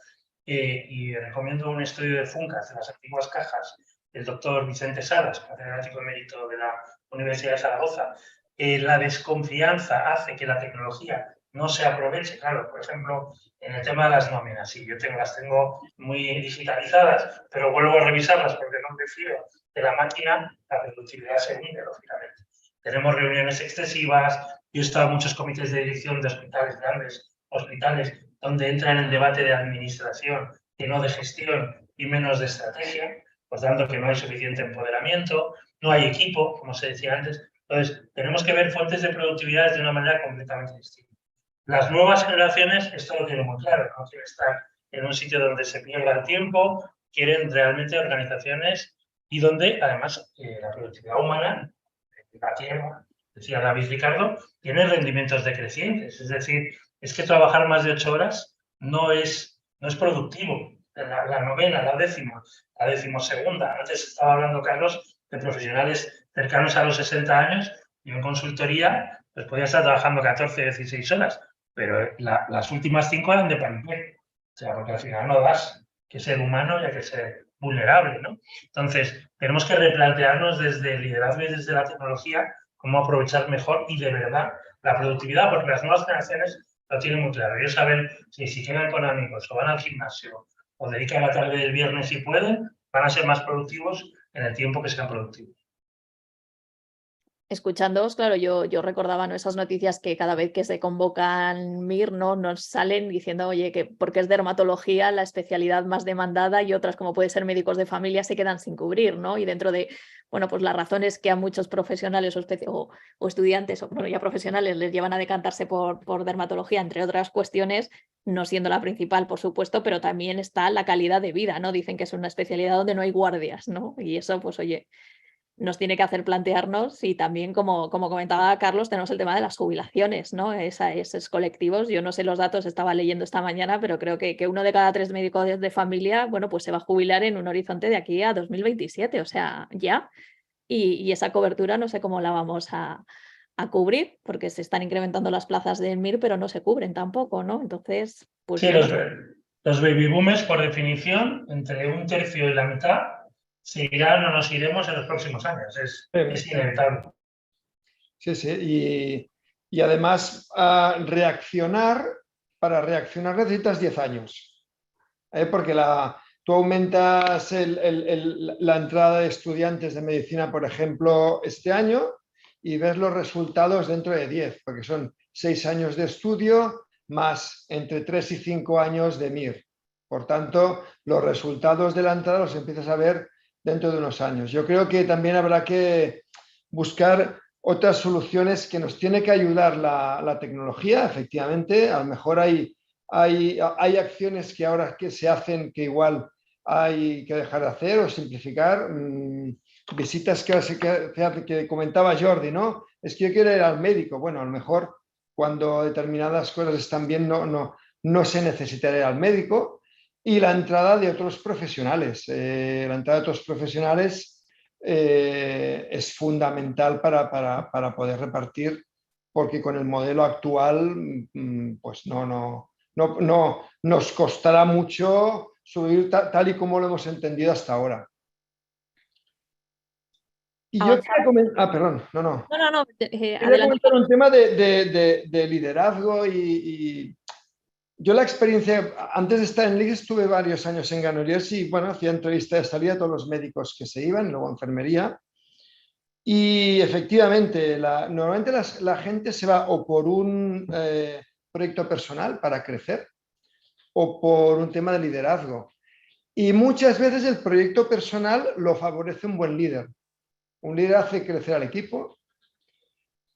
y recomiendo un estudio de FUNCAS, de las antiguas cajas, del doctor Vicente Salas, catedrático emérito de la Universidad de Zaragoza. La desconfianza hace que la tecnología no se aproveche. Claro, por ejemplo, en el tema de las nóminas, sí, yo las tengo muy digitalizadas, pero vuelvo a revisarlas porque no me fío de la máquina, la productividad se hunde, lógicamente. Tenemos reuniones excesivas, yo he estado en muchos comités de dirección de hospitales, grandes hospitales, donde entra en el debate de administración y no de gestión y menos de estrategia, por tanto que no hay suficiente empoderamiento, no hay equipo, como se decía antes. Entonces, tenemos que ver fuentes de productividad de una manera completamente distinta. Las nuevas generaciones esto lo tienen muy claro, no quieren estar en un sitio donde se pierda el tiempo, quieren realmente organizaciones y donde, además, la productividad humana, la tierra, decía David Ricardo, tiene rendimientos decrecientes. Es decir, es que trabajar más de 8 horas no es productivo. La novena, la decimosegunda. Antes estaba hablando, Carlos, de profesionales cercanos a los 60 años Yo en consultoría pues podía estar trabajando 14, 16 horas, pero las últimas 5 eran de paripé. O sea, porque al final no das que ser humano y hay que ser vulnerable, ¿no? Entonces, tenemos que replantearnos desde el liderazgo y desde la tecnología cómo aprovechar mejor y de verdad la productividad, porque las nuevas generaciones lo tienen muy claro. Ellos saben que si quedan con amigos o van al gimnasio o dedican la tarde del viernes si pueden, van a ser más productivos en el tiempo que sean productivos. Escuchándoos, claro, yo recordaba, ¿no?, esas noticias que cada vez que se convocan MIR, ¿no?, nos salen diciendo, oye, que porque es dermatología la especialidad más demandada y otras, como puede ser médicos de familia, se quedan sin cubrir, ¿no? Y dentro de, bueno, pues las razones que a muchos profesionales o estudiantes, o bueno, ya profesionales, les llevan a decantarse por dermatología, entre otras cuestiones, no siendo la principal, por supuesto, pero también está la calidad de vida, ¿no? Dicen que es una especialidad donde no hay guardias, ¿no? Y eso, pues, oye, nos tiene que hacer plantearnos, y también, como comentaba Carlos, tenemos el tema de las jubilaciones, ¿no? Esos colectivos, yo no sé los datos, estaba leyendo esta mañana, pero creo que 1 de cada 3 médicos de familia, bueno, pues se va a jubilar en un horizonte de aquí a 2027, o sea, ya. Y esa cobertura no sé cómo la vamos a cubrir, porque se están incrementando las plazas del MIR, pero no se cubren tampoco, ¿no? Entonces, pues Sí, yo no. los baby boomers, por definición, entre 1/3 y la mitad, se irán o nos iremos en los próximos años. Es inevitable. Sí, sí. Y además, para reaccionar necesitas 10 años. Porque tú aumentas la entrada de estudiantes de medicina, por ejemplo, este año, y ves los resultados dentro de 10, porque son 6 años de estudio más entre 3 y 5 años de MIR. Por tanto, los resultados de la entrada los empiezas a ver dentro de unos años. Yo creo que también habrá que buscar otras soluciones que nos tiene que ayudar la tecnología, efectivamente. A lo mejor hay acciones que ahora que se hacen que igual hay que dejar de hacer o simplificar. Visitas que comentaba Jordi, ¿no? Es que yo quiero ir al médico. Bueno, a lo mejor cuando determinadas cosas están bien no se necesitará ir al médico. Y la entrada de otros profesionales. La entrada de otros profesionales es fundamental para poder repartir, porque con el modelo actual pues no nos costará mucho subir tal y como lo hemos entendido hasta ahora. Y yo quería comentar, perdón, No, quería adelante. comentar un tema de liderazgo y yo la experiencia, antes de estar en Ligue estuve varios años en Granollers y bueno, hacía entrevistas de salida a todos los médicos que se iban, luego enfermería. Y efectivamente, normalmente la gente se va o por un proyecto personal para crecer o por un tema de liderazgo. Y muchas veces el proyecto personal lo favorece un buen líder. Un líder hace crecer al equipo.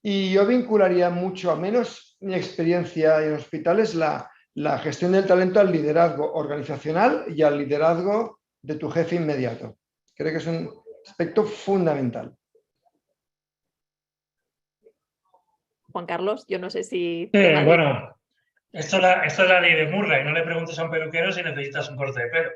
Y yo vincularía mucho, al menos mi experiencia en hospitales, la gestión del talento al liderazgo organizacional y al liderazgo de tu jefe inmediato. Creo que es un aspecto fundamental. Juan Carlos, yo no sé si... Bueno, esto es la ley de Murray. No le preguntes a un peluquero si necesitas un corte de pelo.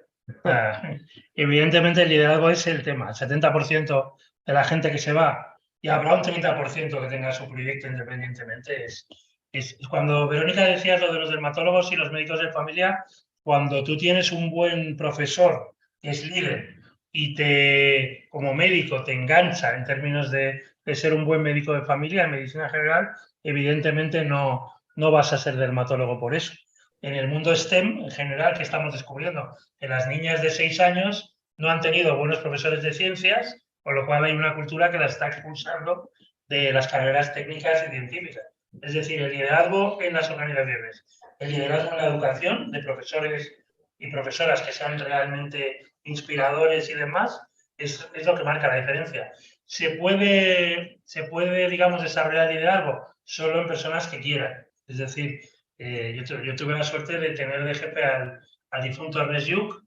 Evidentemente el liderazgo es el tema. El 70% de la gente que se va, y habrá un 30% que tenga su proyecto independientemente. Es cuando Verónica decía lo de los dermatólogos y los médicos de familia, cuando tú tienes un buen profesor que es líder y como médico te engancha en términos de ser un buen médico de familia en medicina general, evidentemente no vas a ser dermatólogo por eso. En el mundo STEM, en general, que estamos descubriendo que las niñas de 6 años no han tenido buenos profesores de ciencias, con lo cual hay una cultura que las está expulsando de las carreras técnicas y científicas. Es decir, el liderazgo en las organizaciones, el liderazgo en la educación de profesores y profesoras que sean realmente inspiradores y demás, es lo que marca la diferencia. Se puede, digamos, desarrollar el liderazgo solo en personas que quieran. Es decir, yo tuve la suerte de tener de jefe al difunto Ernest Lluch,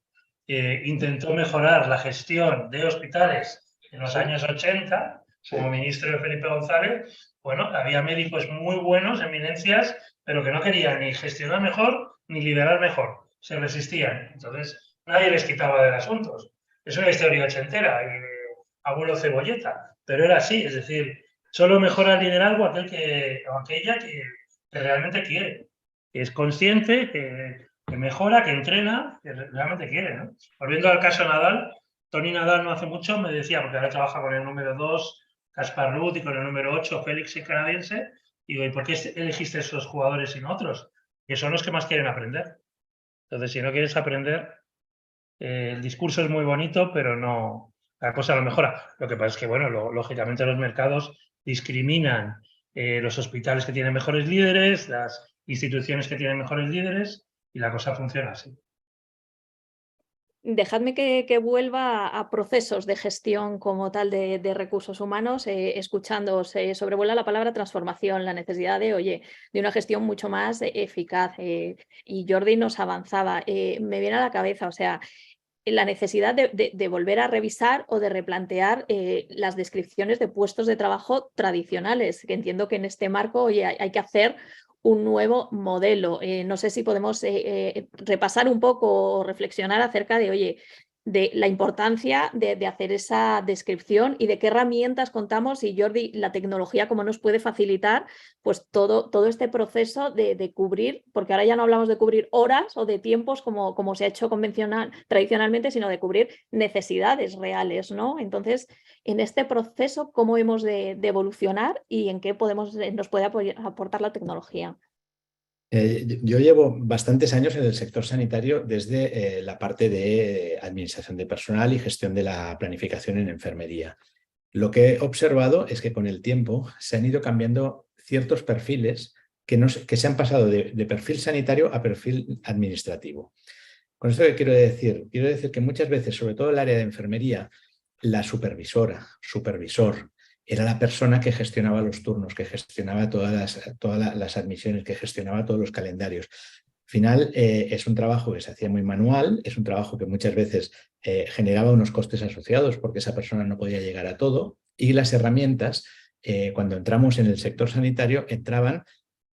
que intentó mejorar la gestión de hospitales en los años 80, como ministro de Felipe González. Bueno, había médicos muy buenos, eminencias, pero que no querían ni gestionar mejor ni liderar mejor. Se resistían. Entonces, nadie les quitaba del asunto. Es una historia ochentera, abuelo cebolleta, pero era así. Es decir, Solo mejora el liderazgo aquel o aquella que realmente quiere, que es consciente, que mejora, que entrena, que realmente quiere, ¿no? Volviendo al caso Nadal, Tony Nadal no hace mucho me decía, porque ahora trabaja con el número 2, Casper Ruud, y con el número 8, Félix, el canadiense, y digo, ¿y por qué elegiste esos jugadores y no otros? Que son los que más quieren aprender. Entonces, si no quieres aprender, el discurso es muy bonito, pero no, la cosa no mejora. Lo que pasa es que, bueno, lógicamente los mercados discriminan los hospitales que tienen mejores líderes, las instituciones que tienen mejores líderes, y la cosa funciona así. Dejadme que vuelva a procesos de gestión como tal de recursos humanos, escuchándoos, sobrevuela la palabra transformación, la necesidad de una gestión mucho más eficaz. Y Jordi nos avanzaba, me viene a la cabeza, o sea, la necesidad de volver a revisar o de replantear las descripciones de puestos de trabajo tradicionales, que entiendo que en este marco hay que hacer un nuevo modelo. No sé si podemos repasar un poco o reflexionar acerca de la importancia de hacer esa descripción y de qué herramientas contamos y Jordi, la tecnología, cómo nos puede facilitar pues todo este proceso de cubrir, porque ahora ya no hablamos de cubrir horas o de tiempos como se ha hecho tradicionalmente, sino de cubrir necesidades reales, ¿no? Entonces, en este proceso, ¿cómo hemos de evolucionar y en qué nos puede aportar la tecnología? Yo llevo bastantes años en el sector sanitario desde la parte de administración de personal y gestión de la planificación en enfermería. Lo que he observado es que con el tiempo se han ido cambiando ciertos perfiles que se han pasado de perfil sanitario a perfil administrativo. ¿Con esto qué quiero decir? Quiero decir que muchas veces, sobre todo en el área de enfermería, la supervisora, supervisor, era la persona que gestionaba los turnos, que gestionaba todas las admisiones, que gestionaba todos los calendarios. Al final es un trabajo que se hacía muy manual, es un trabajo que muchas veces generaba unos costes asociados porque esa persona no podía llegar a todo y las herramientas, cuando entramos en el sector sanitario, entraban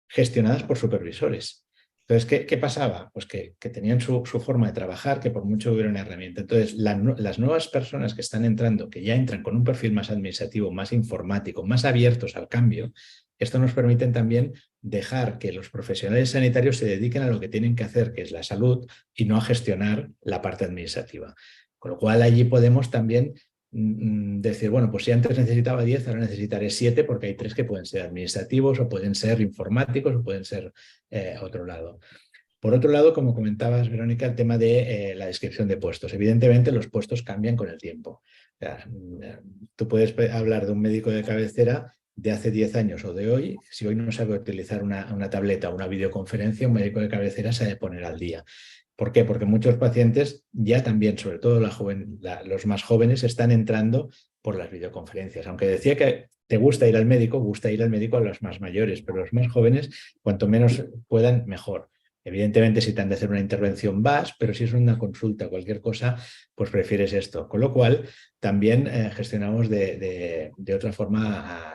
gestionadas por supervisores. Entonces, ¿qué pasaba? Pues que tenían su forma de trabajar, que por mucho hubiera una herramienta. Entonces, las nuevas personas que están entrando, que ya entran con un perfil más administrativo, más informático, más abiertos al cambio, esto nos permite también dejar que los profesionales sanitarios se dediquen a lo que tienen que hacer, que es la salud, y no a gestionar la parte administrativa. Con lo cual, allí podemos también decir, bueno, pues si antes necesitaba 10, ahora necesitaré 7 porque hay 3 que pueden ser administrativos o pueden ser informáticos o pueden ser otro lado. Por otro lado, como comentabas, Verónica, el tema de la descripción de puestos. Evidentemente, los puestos cambian con el tiempo. O sea, tú puedes hablar de un médico de cabecera de hace 10 años o de hoy. Si hoy no sabe utilizar una tableta o una videoconferencia, un médico de cabecera se debe poner al día. ¿Por qué? Porque muchos pacientes ya también, sobre todo los más jóvenes, están entrando por las videoconferencias. Aunque decía que te gusta ir al médico a los más mayores, pero los más jóvenes, cuanto menos puedan, mejor. Evidentemente, si te han de hacer una intervención vas, pero si es una consulta o cualquier cosa, pues prefieres esto. Con lo cual, también gestionamos de otra forma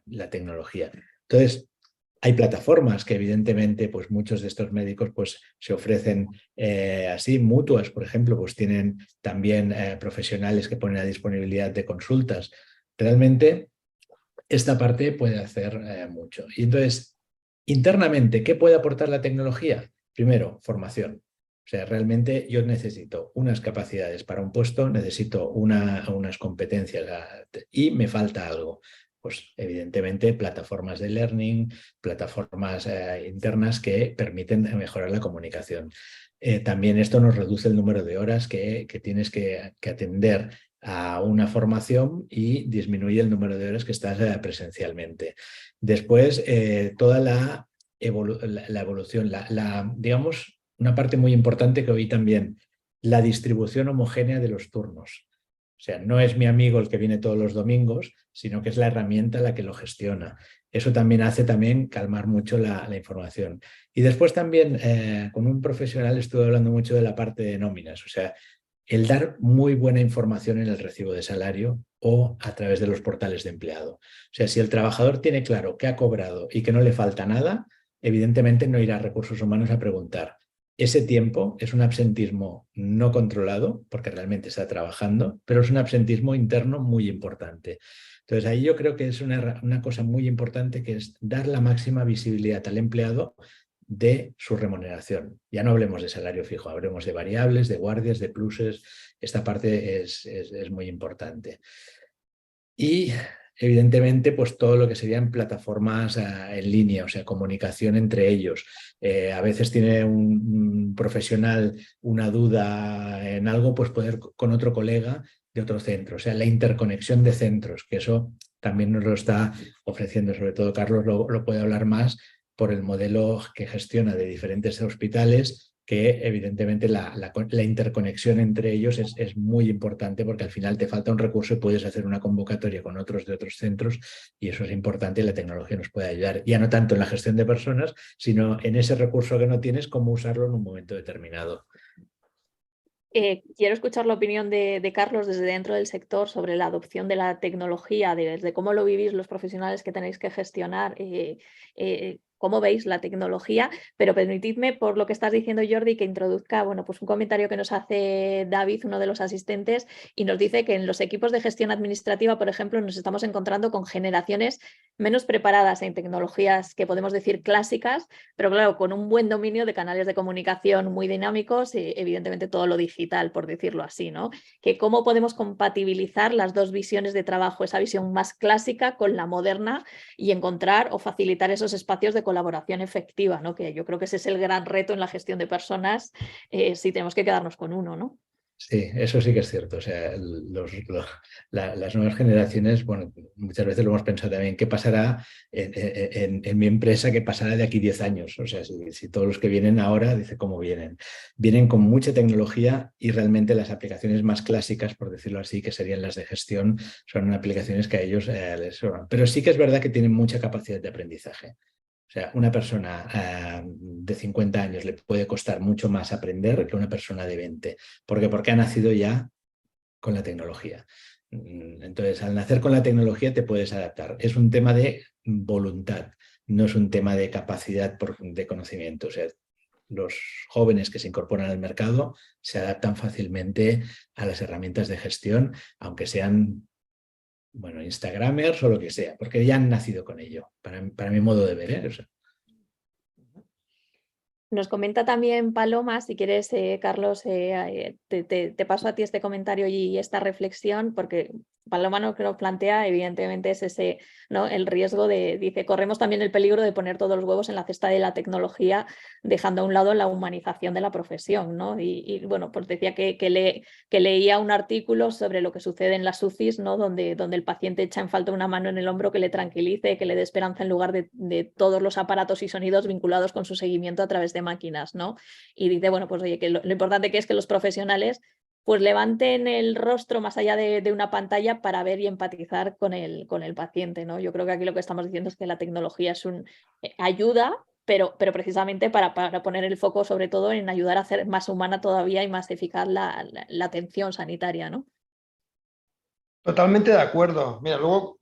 la tecnología. Entonces, hay plataformas que evidentemente pues muchos de estos médicos pues se ofrecen así, mutuas, por ejemplo, pues tienen también profesionales que ponen a disponibilidad de consultas. Realmente esta parte puede hacer mucho. Y entonces, internamente, ¿qué puede aportar la tecnología? Primero, formación. O sea, realmente yo necesito unas capacidades para un puesto, necesito unas competencias y me falta algo. Pues evidentemente plataformas de learning, plataformas internas que permiten mejorar la comunicación. También esto nos reduce el número de horas que tienes que atender a una formación y disminuye el número de horas que estás presencialmente. Después, toda la evolución, digamos, una parte muy importante que oí también, la distribución homogénea de los turnos. O sea, no es mi amigo el que viene todos los domingos, sino que es la herramienta la que lo gestiona. Eso también hace calmar mucho la información. Y después también con un profesional estuve hablando mucho de la parte de nóminas. O sea, el dar muy buena información en el recibo de salario o a través de los portales de empleado. O sea, si el trabajador tiene claro qué ha cobrado y que no le falta nada, evidentemente no irá a recursos humanos a preguntar. ese tiempo es un absentismo no controlado, porque realmente está trabajando, pero es un absentismo interno muy importante. Entonces ahí yo creo que es una cosa muy importante, que es dar la máxima visibilidad al empleado de su remuneración. Ya no hablemos de salario fijo, hablemos de variables, de guardias, de pluses. Esta parte es muy importante. Y evidentemente, pues todo lo que serían plataformas en línea, o sea, comunicación entre ellos. A veces tiene un profesional una duda en algo, pues poder con otro colega de otro centro. O sea, la interconexión de centros, que eso también nos lo está ofreciendo, sobre todo Carlos lo puede hablar más por el modelo que gestiona de diferentes hospitales, que evidentemente la interconexión entre ellos es muy importante, porque al final te falta un recurso y puedes hacer una convocatoria con otros de otros centros, y eso es importante y la tecnología nos puede ayudar, ya no tanto en la gestión de personas, sino en ese recurso que no tienes, cómo usarlo en un momento determinado. Quiero escuchar la opinión de Carlos desde dentro del sector sobre la adopción de la tecnología, desde cómo lo vivís los profesionales que tenéis que gestionar, cómo veis la tecnología, pero permitidme, por lo que estás diciendo, Jordi, que introduzca pues un comentario que nos hace David, uno de los asistentes, y nos dice que en los equipos de gestión administrativa, por ejemplo, nos estamos encontrando con generaciones menos preparadas en tecnologías que podemos decir clásicas, pero claro, con un buen dominio de canales de comunicación muy dinámicos y evidentemente todo lo digital, por decirlo así, ¿no? Que cómo podemos compatibilizar las dos visiones de trabajo, esa visión más clásica con la moderna, y encontrar o facilitar esos espacios de colaboración efectiva, ¿no? Que yo creo que ese es el gran reto en la gestión de personas, si tenemos que quedarnos con uno, ¿no? Sí, eso sí que es cierto. O sea, las nuevas generaciones, bueno, muchas veces lo hemos pensado también, ¿qué pasará en mi empresa? ¿Qué pasará de aquí 10 años? O sea, si todos los que vienen ahora, dice cómo vienen. Vienen con mucha tecnología, y realmente las aplicaciones más clásicas, por decirlo así, que serían las de gestión, son aplicaciones que a ellos les sobran. Pero sí que es verdad que tienen mucha capacidad de aprendizaje. O sea, una persona de 50 años le puede costar mucho más aprender que una persona de 20. ¿Por qué? Porque ha nacido ya con la tecnología. Entonces, al nacer con la tecnología te puedes adaptar. Es un tema de voluntad, no es un tema de capacidad de conocimiento. O sea, los jóvenes que se incorporan al mercado se adaptan fácilmente a las herramientas de gestión, aunque sean Instagramers o lo que sea, porque ya han nacido con ello, para mi modo de ver, ¿eh? O sea. Nos comenta también Paloma, si quieres, Carlos, te paso a ti este comentario y esta reflexión, porque Paloma lo que nos plantea, evidentemente, es ese, ¿no? El riesgo dice, corremos también el peligro de poner todos los huevos en la cesta de la tecnología, dejando a un lado la humanización de la profesión, ¿no? Y bueno, pues decía que leía un artículo sobre lo que sucede en las UCIs, ¿no? Donde el paciente echa en falta una mano en el hombro que le tranquilice, que le dé esperanza, en lugar de todos los aparatos y sonidos vinculados con su seguimiento a través de máquinas, ¿no? Y dice, bueno, pues oye, que lo importante que es que los profesionales pues levanten el rostro más allá de una pantalla para ver y empatizar con el paciente, ¿no? Yo creo que aquí lo que estamos diciendo es que la tecnología es ayuda, pero precisamente para poner el foco sobre todo en ayudar a hacer más humana todavía y más eficaz la atención sanitaria, ¿no? Totalmente de acuerdo. Mira, luego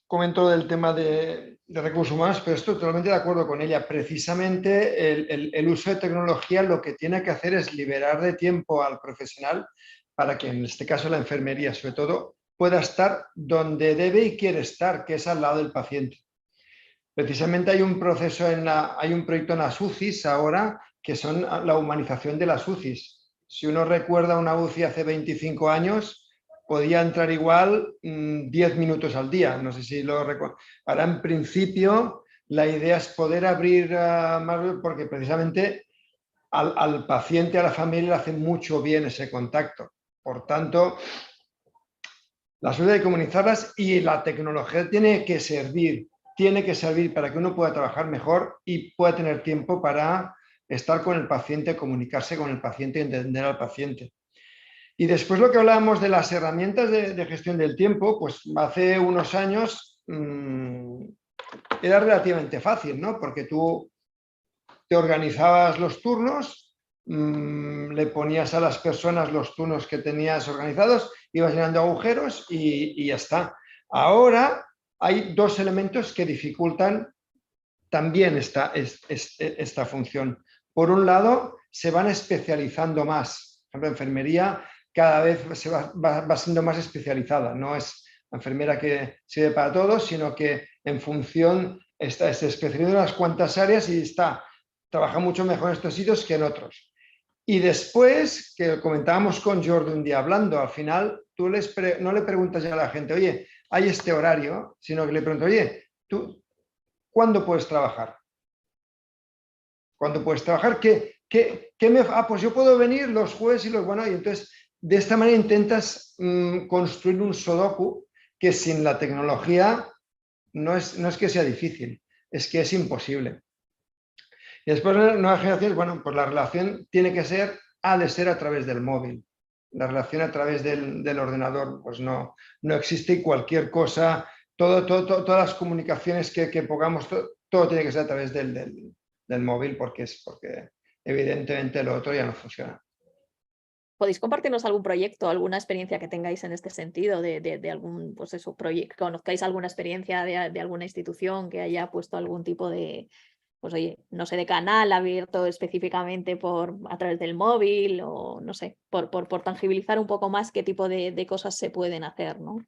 comento del tema de recursos humanos, pero estoy totalmente de acuerdo con ella. Precisamente el uso de tecnología lo que tiene que hacer es liberar de tiempo al profesional para que, en este caso la enfermería sobre todo, pueda estar donde debe y quiere estar, que es al lado del paciente. Precisamente hay un proceso hay un proyecto en las UCIs ahora, que son la humanización de las UCIs. Si uno recuerda una UCI hace 25 años, podía entrar igual 10 minutos al día. No sé si lo recuerdo. Ahora, en principio, la idea es poder abrir más, porque precisamente al paciente, a la familia, le hace mucho bien ese contacto. Por tanto, las ayudas hay que comunicarlas, y la tecnología tiene que servir para que uno pueda trabajar mejor y pueda tener tiempo para estar con el paciente, comunicarse con el paciente y entender al paciente. Y después, lo que hablábamos de las herramientas de gestión del tiempo, pues hace unos años era relativamente fácil, ¿no? Porque tú te organizabas los turnos, le ponías a las personas los turnos que tenías organizados, ibas llenando agujeros y ya está. Ahora hay dos elementos que dificultan también esta función. por un lado, se van especializando más. Por ejemplo, enfermería cada vez va siendo más especializada. No es la enfermera que sirve para todos, sino que en función se especializa en unas cuantas áreas y trabaja mucho mejor en estos sitios que en otros. Y después, que comentábamos con Jordi un día hablando, al final tú no le preguntas ya a la gente, oye, hay este horario, sino que le preguntas, oye, ¿tú cuándo puedes trabajar? ¿Cuándo puedes trabajar? Pues yo puedo venir los jueves y los... Bueno, y entonces de esta manera intentas construir un sudoku que sin la tecnología no es que sea difícil, es que es imposible. Y después de nuevas generaciones, bueno, pues la relación ha de ser a través del móvil. La relación a través del ordenador, pues no existe, y cualquier cosa, todas las comunicaciones que pongamos, todo tiene que ser a través del móvil, porque evidentemente lo otro ya no funciona. ¿Podéis compartirnos algún proyecto, alguna experiencia que tengáis en este sentido de algún, pues eso, proyecto, conozcáis alguna experiencia de alguna institución que haya puesto algún tipo de, pues oye, no sé, de canal abierto específicamente a través del móvil, o no sé, por tangibilizar un poco más qué tipo de cosas se pueden hacer, ¿no?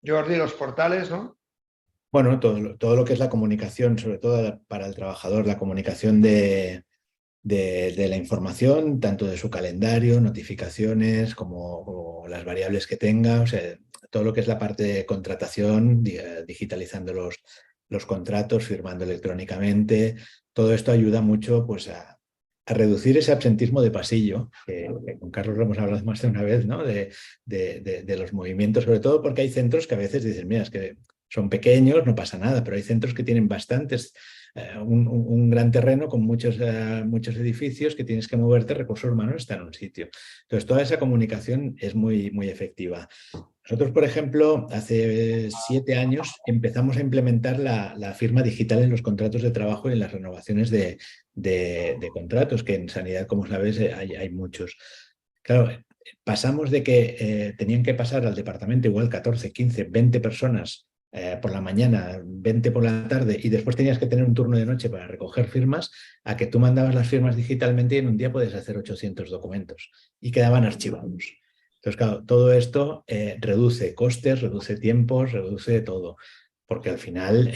Jordi, los portales, ¿no? Bueno, todo lo que es la comunicación, sobre todo para el trabajador, la comunicación de la información, tanto de su calendario, notificaciones, como las variables que tenga, o sea, todo lo que es la parte de contratación, digitalizando los contratos, firmando electrónicamente. Todo esto ayuda mucho, pues, a reducir ese absentismo de pasillo, que con Carlos lo hemos hablado más de una vez, ¿no? De los movimientos, sobre todo porque hay centros que a veces dicen, mira, es que son pequeños, no pasa nada, pero hay centros que tienen bastantes, un gran terreno con muchos edificios que tienes que moverte, recursos humanos está en un sitio. Entonces, toda esa comunicación es muy, muy efectiva. Nosotros, por ejemplo, hace 7 años empezamos a implementar la firma digital en los contratos de trabajo y en las renovaciones de contratos, que en sanidad, como sabes, hay muchos. Claro, pasamos de que tenían que pasar al departamento igual 14, 15, 20 personas por la mañana, 20 por la tarde, y después tenías que tener un turno de noche para recoger firmas, a que tú mandabas las firmas digitalmente y en un día puedes hacer 800 documentos y quedaban archivados. Entonces, claro, todo esto reduce costes, reduce tiempos, reduce todo, porque al final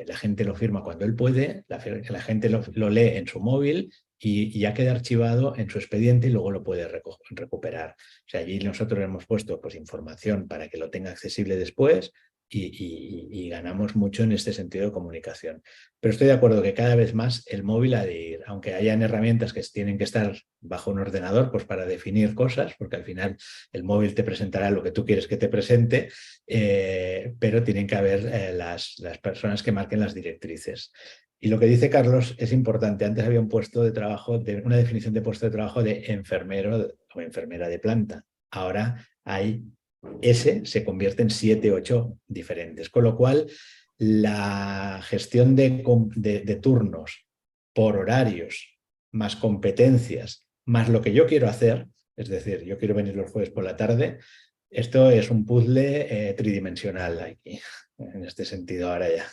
la gente lo firma cuando él puede, la gente lo lee en su móvil y ya queda archivado en su expediente y luego lo puede recuperar. O sea, allí nosotros hemos puesto, pues, información para que lo tenga accesible después, y ganamos mucho en este sentido de comunicación. Pero estoy de acuerdo que cada vez más el móvil ha de ir, aunque hayan herramientas que tienen que estar bajo un ordenador, pues para definir cosas, porque al final el móvil te presentará lo que tú quieres que te presente, pero tienen que haber las personas que marquen las directrices. Y lo que dice Carlos es importante. Antes había un puesto de trabajo, una definición de puesto de trabajo de enfermero o enfermera de planta. Ahora se convierte en 7, 8 diferentes. Con lo cual, la gestión de turnos por horarios, más competencias, más lo que yo quiero hacer, es decir, yo quiero venir los jueves por la tarde, esto es un puzzle tridimensional aquí, en este sentido ahora ya.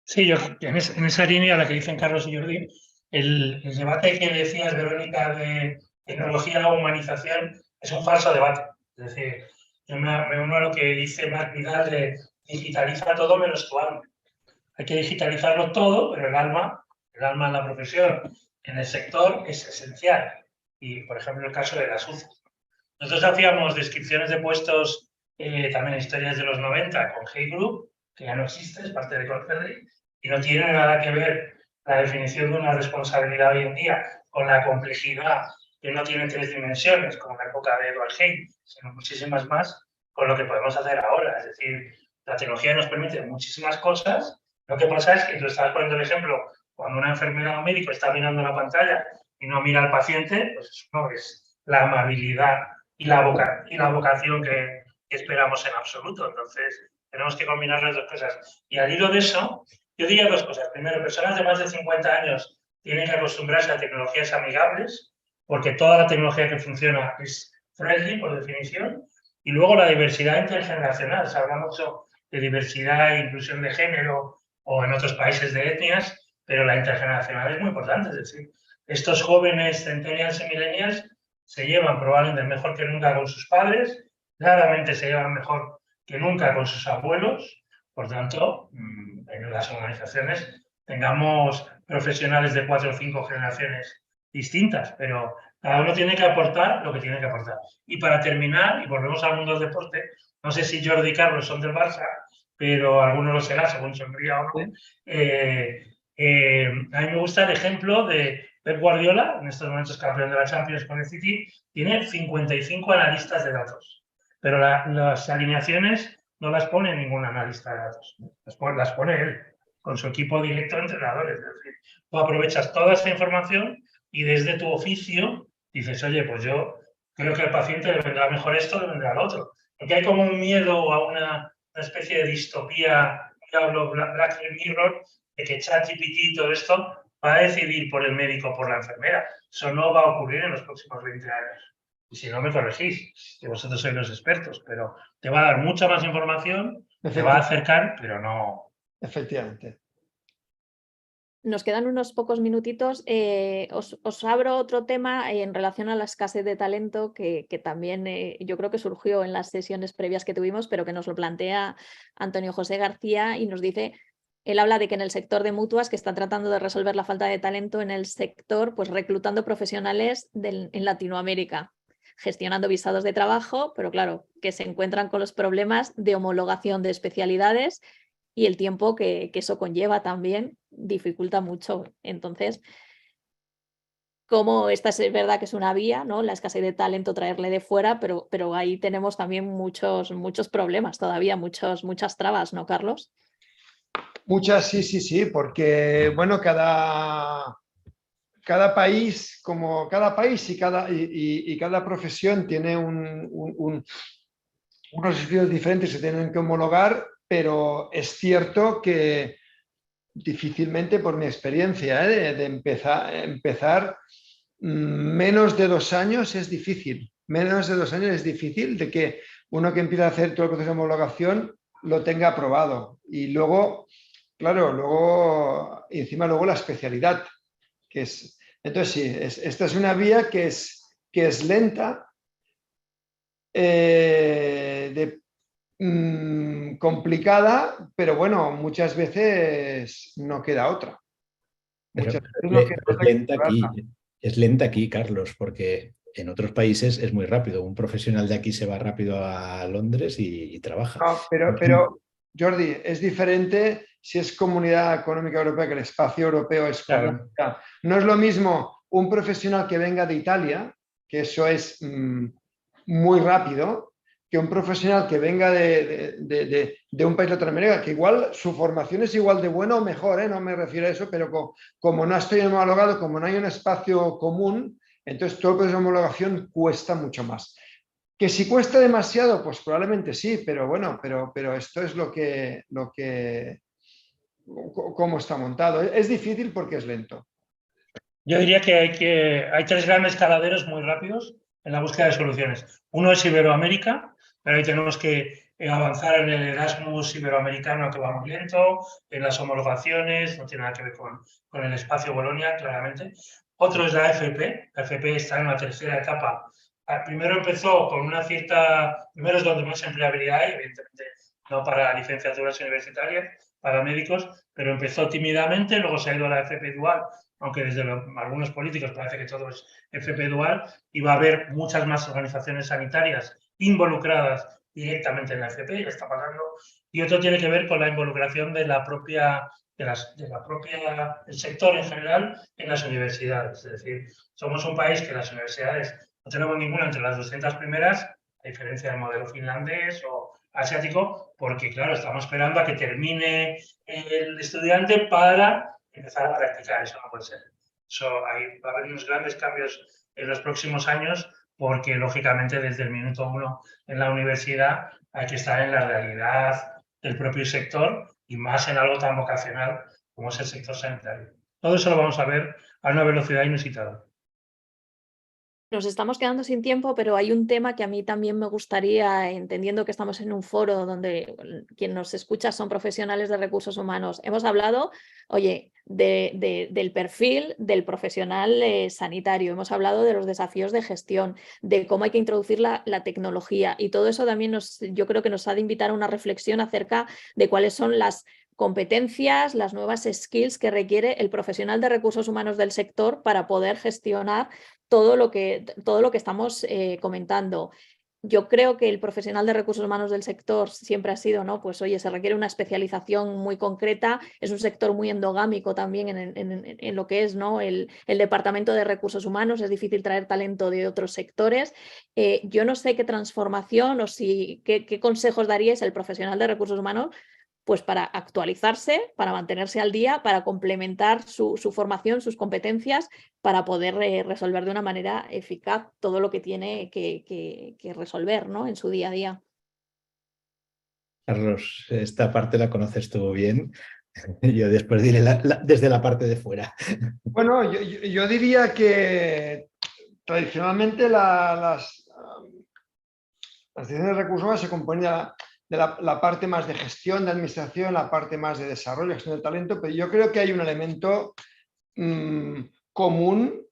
Sí, yo en esa línea, la que dicen Carlos y Jordi, el debate que decías, Verónica, de tecnología o humanización, es un falso debate. Es decir, yo me uno a lo que dice Marc Vidal de digitaliza todo menos tu alma. Hay que digitalizarlo todo, pero el alma en la profesión, en el sector, es esencial. Y, por ejemplo, el caso de las UCI. Nosotros hacíamos descripciones de puestos, también historias de los 90, con Hey Group, que ya no existe, es parte de Colferry, y no tiene nada que ver la definición de una responsabilidad hoy en día con la complejidad, que no tiene 3 dimensiones, como en la época de Edward Hay, sino muchísimas más, con lo que podemos hacer ahora. Es decir, la tecnología nos permite muchísimas cosas. Lo que pasa es que, tú estabas poniendo el ejemplo, cuando una enfermera o un médico está mirando la pantalla y no mira al paciente, pues eso no es la amabilidad y la vocación que esperamos en absoluto. Entonces, tenemos que combinar las dos cosas. Y al hilo de eso, yo diría 2 cosas. Primero, personas de más de 50 años tienen que acostumbrarse a tecnologías amigables, porque toda la tecnología que funciona es friendly, por definición. Y luego la diversidad intergeneracional. Se habla mucho de diversidad e inclusión de género, o en otros países de etnias, pero la intergeneracional es muy importante. Es decir, estos jóvenes centennials y millennials se llevan probablemente mejor que nunca con sus padres, claramente se llevan mejor que nunca con sus abuelos. Por tanto, en las organizaciones tengamos profesionales de 4 o 5 generaciones distintas, pero cada uno tiene que aportar lo que tiene que aportar. Y para terminar, y volvemos al mundo del deporte, no sé si Jordi y Carlos son del Barça, pero alguno lo será, según sonría o no. A mí me gusta el ejemplo de Pep Guardiola, en estos momentos campeón de la Champions con el City, tiene 55 analistas de datos, pero las alineaciones no las pone ningún analista de datos, las pone él, con su equipo directo de entrenadores. Es decir, tú aprovechas toda esa información y desde tu oficio dices, oye, pues yo creo que al paciente le vendrá mejor esto, le vendrá lo otro. Porque hay como un miedo a una especie de distopía, hablo Black Mirror, de que ChatGPT y todo esto va a decidir por el médico o por la enfermera. Eso no va a ocurrir en los próximos 20 años. Y si no, me corregís, que vosotros sois los expertos, pero te va a dar mucha más información, te va a acercar, pero no... Efectivamente. Nos quedan unos pocos minutitos. Os abro otro tema en relación a la escasez de talento que también yo creo que surgió en las sesiones previas que tuvimos, pero que nos lo plantea Antonio José García y nos dice, él habla de que en el sector de mutuas que están tratando de resolver la falta de talento en el sector, pues reclutando profesionales en Latinoamérica, gestionando visados de trabajo, pero claro, que se encuentran con los problemas de homologación de especialidades y el tiempo que eso conlleva también dificulta mucho. Entonces, como esta es verdad que es una vía, ¿no? La escasez de talento, traerle de fuera, pero ahí tenemos también muchos problemas todavía, muchas trabas, ¿no, Carlos? Muchas, sí, porque, bueno, cada país, como cada país y cada profesión tiene unos estudios diferentes que se tienen que homologar, pero es cierto que difícilmente, por mi experiencia, de empezar menos de 2 años es difícil. Menos de 2 años es difícil de que uno que empieza a hacer todo el proceso de homologación lo tenga aprobado. Y luego, claro, encima la especialidad, que es... Entonces sí, esta es una vía que es lenta, complicada, pero bueno, muchas veces no queda otra. Pero es lenta aquí, Carlos, porque en otros países es muy rápido. Un profesional de aquí se va rápido a Londres y trabaja. No, pero, Jordi, es diferente si es Comunidad Económica Europea, que el espacio europeo es Claro. No es lo mismo un profesional que venga de Italia, que eso es muy rápido, que un profesional que venga de un país de Latinoamérica, que igual su formación es igual de buena o mejor, no me refiero a eso, pero como no estoy homologado, como no hay un espacio común, entonces todo el proceso de homologación cuesta mucho más. Que si cuesta demasiado, pues probablemente sí, pero bueno, pero esto es cómo está montado. Es difícil porque es lento. Yo diría que hay 3 grandes caladeros muy rápidos en la búsqueda de soluciones. Uno es Iberoamérica, pero ahí tenemos que avanzar en el Erasmus iberoamericano, que va muy lento, en las homologaciones, no tiene nada que ver con el espacio Bolonia, claramente. Otro es la FP. La FP está en una tercera etapa. Primero empezó con una cierta... Primero es donde más empleabilidad hay, evidentemente no para licenciaturas universitarias, para médicos, pero empezó tímidamente, luego se ha ido a la FP dual, aunque desde algunos políticos parece que todo es FP dual, y va a haber muchas más organizaciones sanitarias involucradas directamente en la FP, ya está pasando, y otro tiene que ver con la involucración de la propia, del sector en general en las universidades. Es decir, somos un país que las universidades no tenemos ninguna entre las 200 primeras, a diferencia del modelo finlandés o asiático, porque claro, estamos esperando a que termine el estudiante para empezar a practicar. Eso no puede ser. Va a haber unos grandes cambios en los próximos años porque, lógicamente, desde el minuto 1 en la universidad hay que estar en la realidad del propio sector y más en algo tan vocacional como es el sector sanitario. Todo eso lo vamos a ver a una velocidad inusitada. Nos estamos quedando sin tiempo, pero hay un tema que a mí también me gustaría, entendiendo que estamos en un foro donde quien nos escucha son profesionales de recursos humanos. Hemos hablado, oye, del perfil del profesional sanitario, hemos hablado de los desafíos de gestión, de cómo hay que introducir la tecnología, y todo eso también yo creo que nos ha de invitar a una reflexión acerca de cuáles son las competencias, las nuevas skills que requiere el profesional de recursos humanos del sector para poder gestionar todo lo que estamos comentando. Yo creo que el profesional de recursos humanos del sector siempre ha sido, ¿no? Pues oye, se requiere una especialización muy concreta, es un sector muy endogámico también en lo que es, ¿no? El departamento de recursos humanos, es difícil traer talento de otros sectores. Yo no sé qué transformación o qué consejos daríais al profesional de recursos humanos pues para actualizarse, para mantenerse al día, para complementar su formación, sus competencias, para poder resolver de una manera eficaz todo lo que tiene que resolver, ¿no? En su día a día. Carlos, esta parte la conoces tú bien. Yo después diré desde la parte de fuera. Bueno, yo diría que tradicionalmente las direcciones de recursos humanos se componían de la parte más de gestión, de administración, la parte más de desarrollo, gestión del talento, pero yo creo que hay un elemento común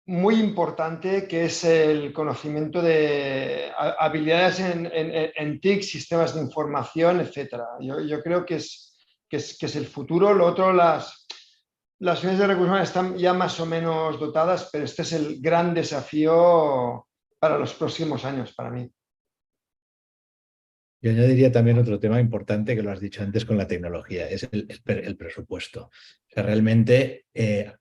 muy importante que es el conocimiento de habilidades en TIC, sistemas de información, etc. Yo creo que es el futuro. Lo otro, las unidades de recursos humanos están ya más o menos dotadas, pero este es el gran desafío para los próximos años para mí. Yo añadiría también otro tema importante que lo has dicho antes con la tecnología, es el presupuesto. O sea, realmente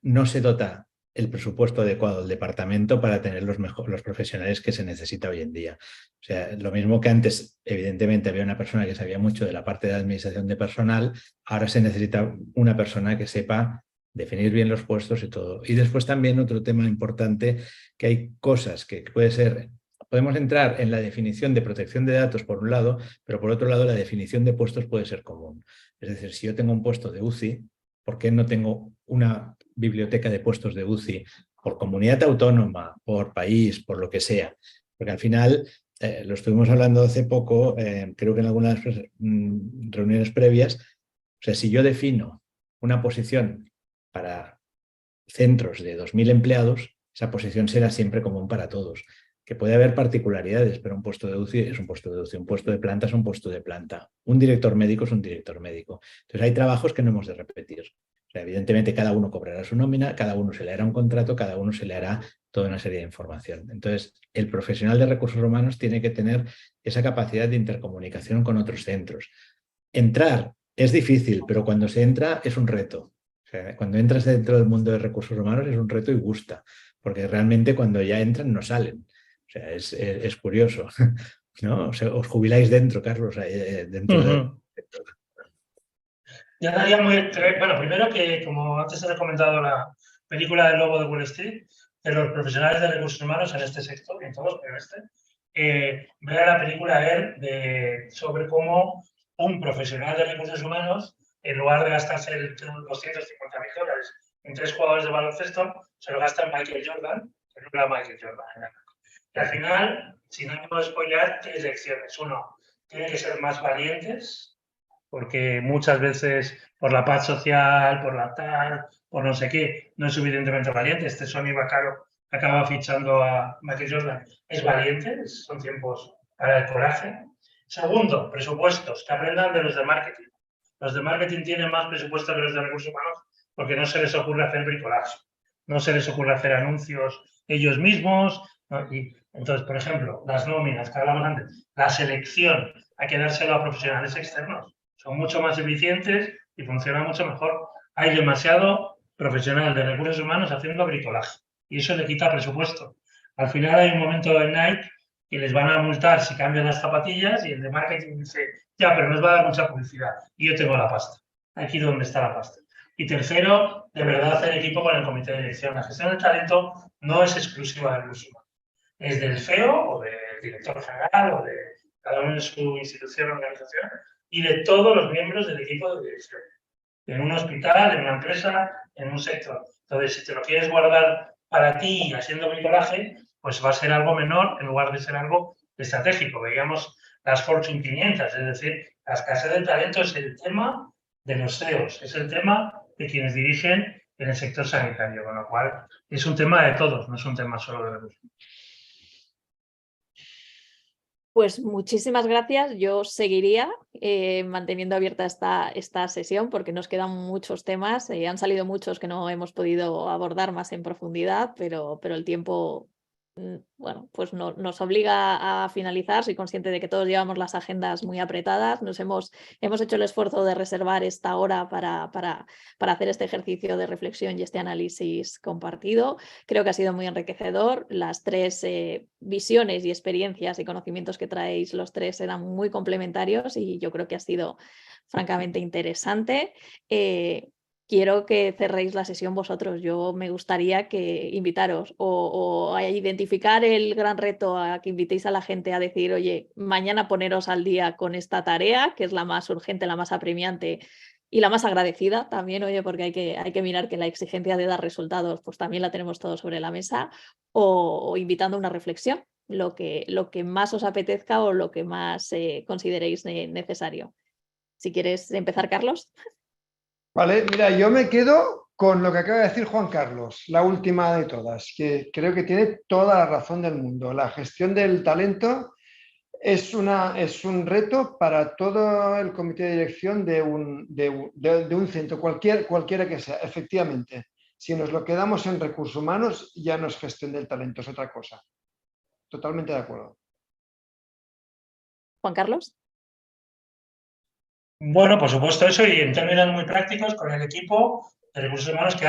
no se dota el presupuesto adecuado del departamento para tener los profesionales que se necesita hoy en día. O sea, lo mismo que antes, evidentemente, había una persona que sabía mucho de la parte de administración de personal, ahora se necesita una persona que sepa definir bien los puestos y todo. Y después también otro tema importante, que hay cosas que puede ser... Podemos entrar en la definición de protección de datos por un lado, pero por otro lado la definición de puestos puede ser común. Es decir, si yo tengo un puesto de UCI, ¿por qué no tengo una biblioteca de puestos de UCI por comunidad autónoma, por país, por lo que sea? Porque al final, lo estuvimos hablando hace poco, creo que en algunas reuniones previas, o sea, si yo defino una posición para centros de 2.000 empleados, esa posición será siempre común para todos. Que puede haber particularidades, pero un puesto de UCI es un puesto de UCI, un puesto de planta es un puesto de planta, un director médico es un director médico. Entonces hay trabajos que no hemos de repetir. O sea, evidentemente cada uno cobrará su nómina, cada uno se le hará un contrato, cada uno se le hará toda una serie de información. Entonces, el profesional de recursos humanos tiene que tener esa capacidad de intercomunicación con otros centros. Entrar es difícil, pero cuando se entra es un reto. O sea, cuando entras dentro del mundo de recursos humanos es un reto y gusta, porque realmente cuando ya entran no salen. O sea, es curioso, ¿no? O sea, os jubiláis dentro, Carlos, dentro de... Yo daría bueno, primero que, como antes he comentado, la película del Lobo de Wall Street, de los profesionales de recursos humanos en este sector, y en todos, pero vea la película sobre cómo un profesional de recursos humanos, en lugar de gastarse $250.000 en 3 jugadores de baloncesto, se lo gasta en Michael Jordan, que no era Michael Jordan. Y al final, sin ánimo de spoiler, 3 lecciones. Uno, tienen que ser más valientes, porque muchas veces por la paz social, por la tal, por no sé qué, no es suficientemente valiente. Sonny Vaccaro acaba fichando a Michael Jordan. Es valiente, son tiempos para el coraje. Segundo, presupuestos, que aprendan de los de marketing. Los de marketing tienen más presupuesto que los de recursos humanos porque no se les ocurre hacer bricolaje, no se les ocurre hacer anuncios ellos mismos. ¿No? Y entonces, por ejemplo, las nóminas que hablamos antes, la selección, hay que dárselo a profesionales externos. Son mucho más eficientes y funcionan mucho mejor. Hay demasiado profesional de recursos humanos haciendo bricolaje y eso le quita presupuesto. Al final hay un momento en Nike que les van a multar si cambian las zapatillas y el de marketing dice, ya, pero nos va a dar mucha publicidad y yo tengo la pasta. Aquí es donde está la pasta. Y tercero, de verdad hacer equipo con el comité de dirección. La gestión del talento no es exclusiva del recursos humanos. Es del CEO o del director general o de cada uno en su institución o organización y de todos los miembros del equipo de dirección. En un hospital, en una empresa, en un sector. Entonces, si te lo quieres guardar para ti haciendo bricolaje, pues va a ser algo menor en lugar de ser algo estratégico. Veíamos las Fortune 500, es decir, la escasez del talento es el tema de los CEOs, es el tema de quienes dirigen en el sector sanitario, con lo cual es un tema de todos, no es un tema solo de los. Pues muchísimas gracias. Yo seguiría manteniendo abierta esta sesión porque nos quedan muchos temas. Han salido muchos que no hemos podido abordar más en profundidad, pero el tiempo bueno, pues nos obliga a finalizar. Soy consciente de que todos llevamos las agendas muy apretadas. Hemos hecho el esfuerzo de reservar esta hora para hacer este ejercicio de reflexión y este análisis compartido. Creo que ha sido muy enriquecedor. Las tres visiones y experiencias y conocimientos que traéis los tres eran muy complementarios y yo creo que ha sido francamente interesante. Quiero que cerréis la sesión vosotros. Yo me gustaría que invitaros o a identificar el gran reto, a que invitéis a la gente a decir, oye, mañana poneros al día con esta tarea, que es la más urgente, la más apremiante y la más agradecida también, oye, porque hay que mirar que la exigencia de dar resultados, pues también la tenemos todos sobre la mesa, o invitando a una reflexión, lo que más os apetezca o lo que más consideréis necesario. Si quieres empezar, Carlos. Vale, mira, yo me quedo con lo que acaba de decir Juan Carlos, la última de todas, que creo que tiene toda la razón del mundo. La gestión del talento es un reto para todo el comité de dirección de un centro, cualquiera que sea, efectivamente. Si nos lo quedamos en recursos humanos, ya no es gestión del talento, es otra cosa. Totalmente de acuerdo. Juan Carlos. Bueno, por supuesto eso, y en términos muy prácticos, con el equipo de recursos humanos que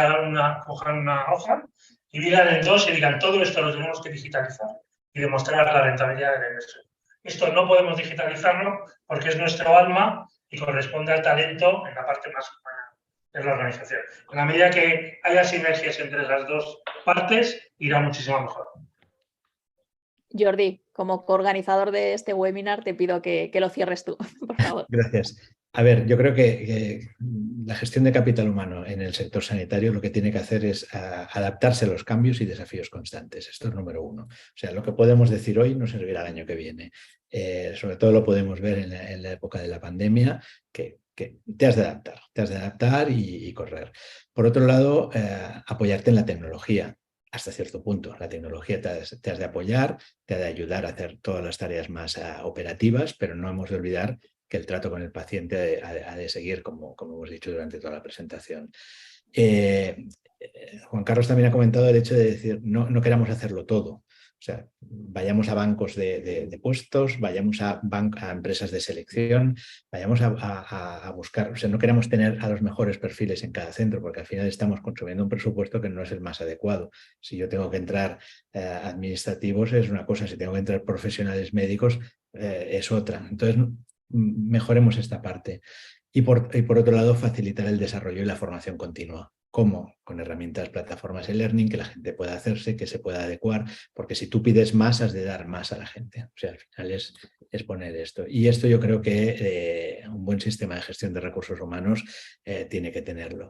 cojan una hoja y digan en dos y digan todo esto lo tenemos que digitalizar y demostrar la rentabilidad del negocio. Esto no podemos digitalizarlo porque es nuestro alma y corresponde al talento en la parte más humana de la organización. En la medida que haya sinergias entre las dos partes, irá muchísimo mejor. Jordi, como coorganizador de este webinar, te pido que lo cierres tú, por favor. Gracias. A ver, yo creo que la gestión de capital humano en el sector sanitario lo que tiene que hacer es adaptarse a los cambios y desafíos constantes. Esto es número uno. O sea, lo que podemos decir hoy no servirá el año que viene. Sobre todo lo podemos ver en la época de la pandemia, que te has de adaptar y correr. Por otro lado, apoyarte en la tecnología. Hasta cierto punto. La tecnología te has de apoyar, te ha de ayudar a hacer todas las tareas más operativas, pero no hemos de olvidar que el trato con el paciente ha de seguir, como hemos dicho durante toda la presentación. Juan Carlos también ha comentado el hecho de decir, no queramos hacerlo todo. O sea, vayamos a bancos de puestos, vayamos a empresas de selección, vayamos a buscar, o sea, no queremos tener a los mejores perfiles en cada centro, porque al final estamos consumiendo un presupuesto que no es el más adecuado. Si yo tengo que entrar administrativos es una cosa, si tengo que entrar profesionales médicos es otra. Entonces, mejoremos esta parte. Y por otro lado, facilitar el desarrollo y la formación continua. ¿Cómo? Con herramientas, plataformas de learning que la gente pueda hacerse, que se pueda adecuar, porque si tú pides más, has de dar más a la gente. O sea, al final es poner esto. Y esto yo creo que un buen sistema de gestión de recursos humanos tiene que tenerlo.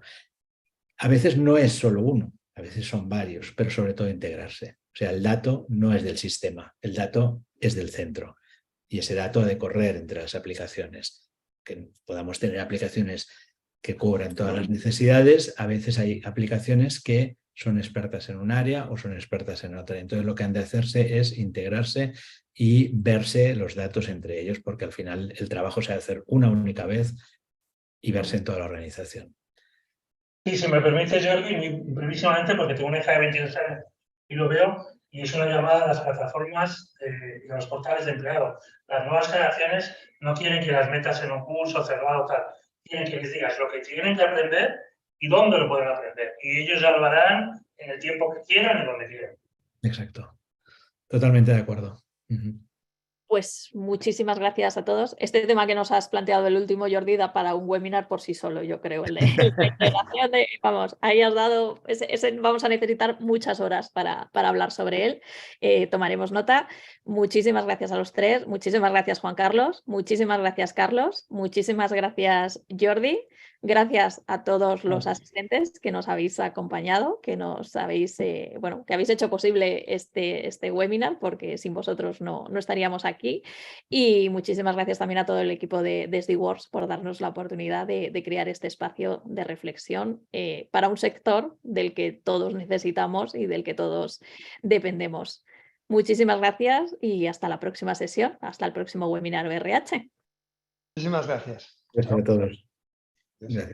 A veces no es solo uno, a veces son varios, pero sobre todo integrarse. O sea, el dato no es del sistema, el dato es del centro. Y ese dato ha de correr entre las aplicaciones. Que podamos tener aplicaciones que cubran todas las necesidades, a veces hay aplicaciones que son expertas en un área o son expertas en otra. Entonces lo que han de hacerse es integrarse y verse los datos entre ellos, porque al final el trabajo se ha de hacer una única vez y verse en toda la organización. Sí, si me permite, Jordi, muy brevísimamente, porque tengo una hija de 22 años y lo veo, y es una llamada a las plataformas y a los portales de empleado. Las nuevas generaciones no quieren que las metas en un curso cerrado tal. Quieren que les digas lo que tienen que aprender y dónde lo pueden aprender. Y ellos ya lo harán en el tiempo que quieran y donde quieran. Exacto. Totalmente de acuerdo. Pues muchísimas gracias a todos. Este tema que nos has planteado el último, Jordi, da para un webinar por sí solo, yo creo. La integración vamos, ahí has dado, vamos a necesitar muchas horas para hablar sobre él. Tomaremos nota. Muchísimas gracias a los tres. Muchísimas gracias, Juan Carlos. Muchísimas gracias, Carlos. Muchísimas gracias, Jordi. Gracias a todos los asistentes que nos habéis acompañado, que nos habéis, bueno, que habéis hecho posible este webinar, porque sin vosotros no estaríamos aquí. Y muchísimas gracias también a todo el equipo de SDWorks por darnos la oportunidad de crear este espacio de reflexión para un sector del que todos necesitamos y del que todos dependemos. Muchísimas gracias y hasta la próxima sesión, hasta el próximo webinar ORH. Muchísimas gracias. Gracias a todos. Gracias.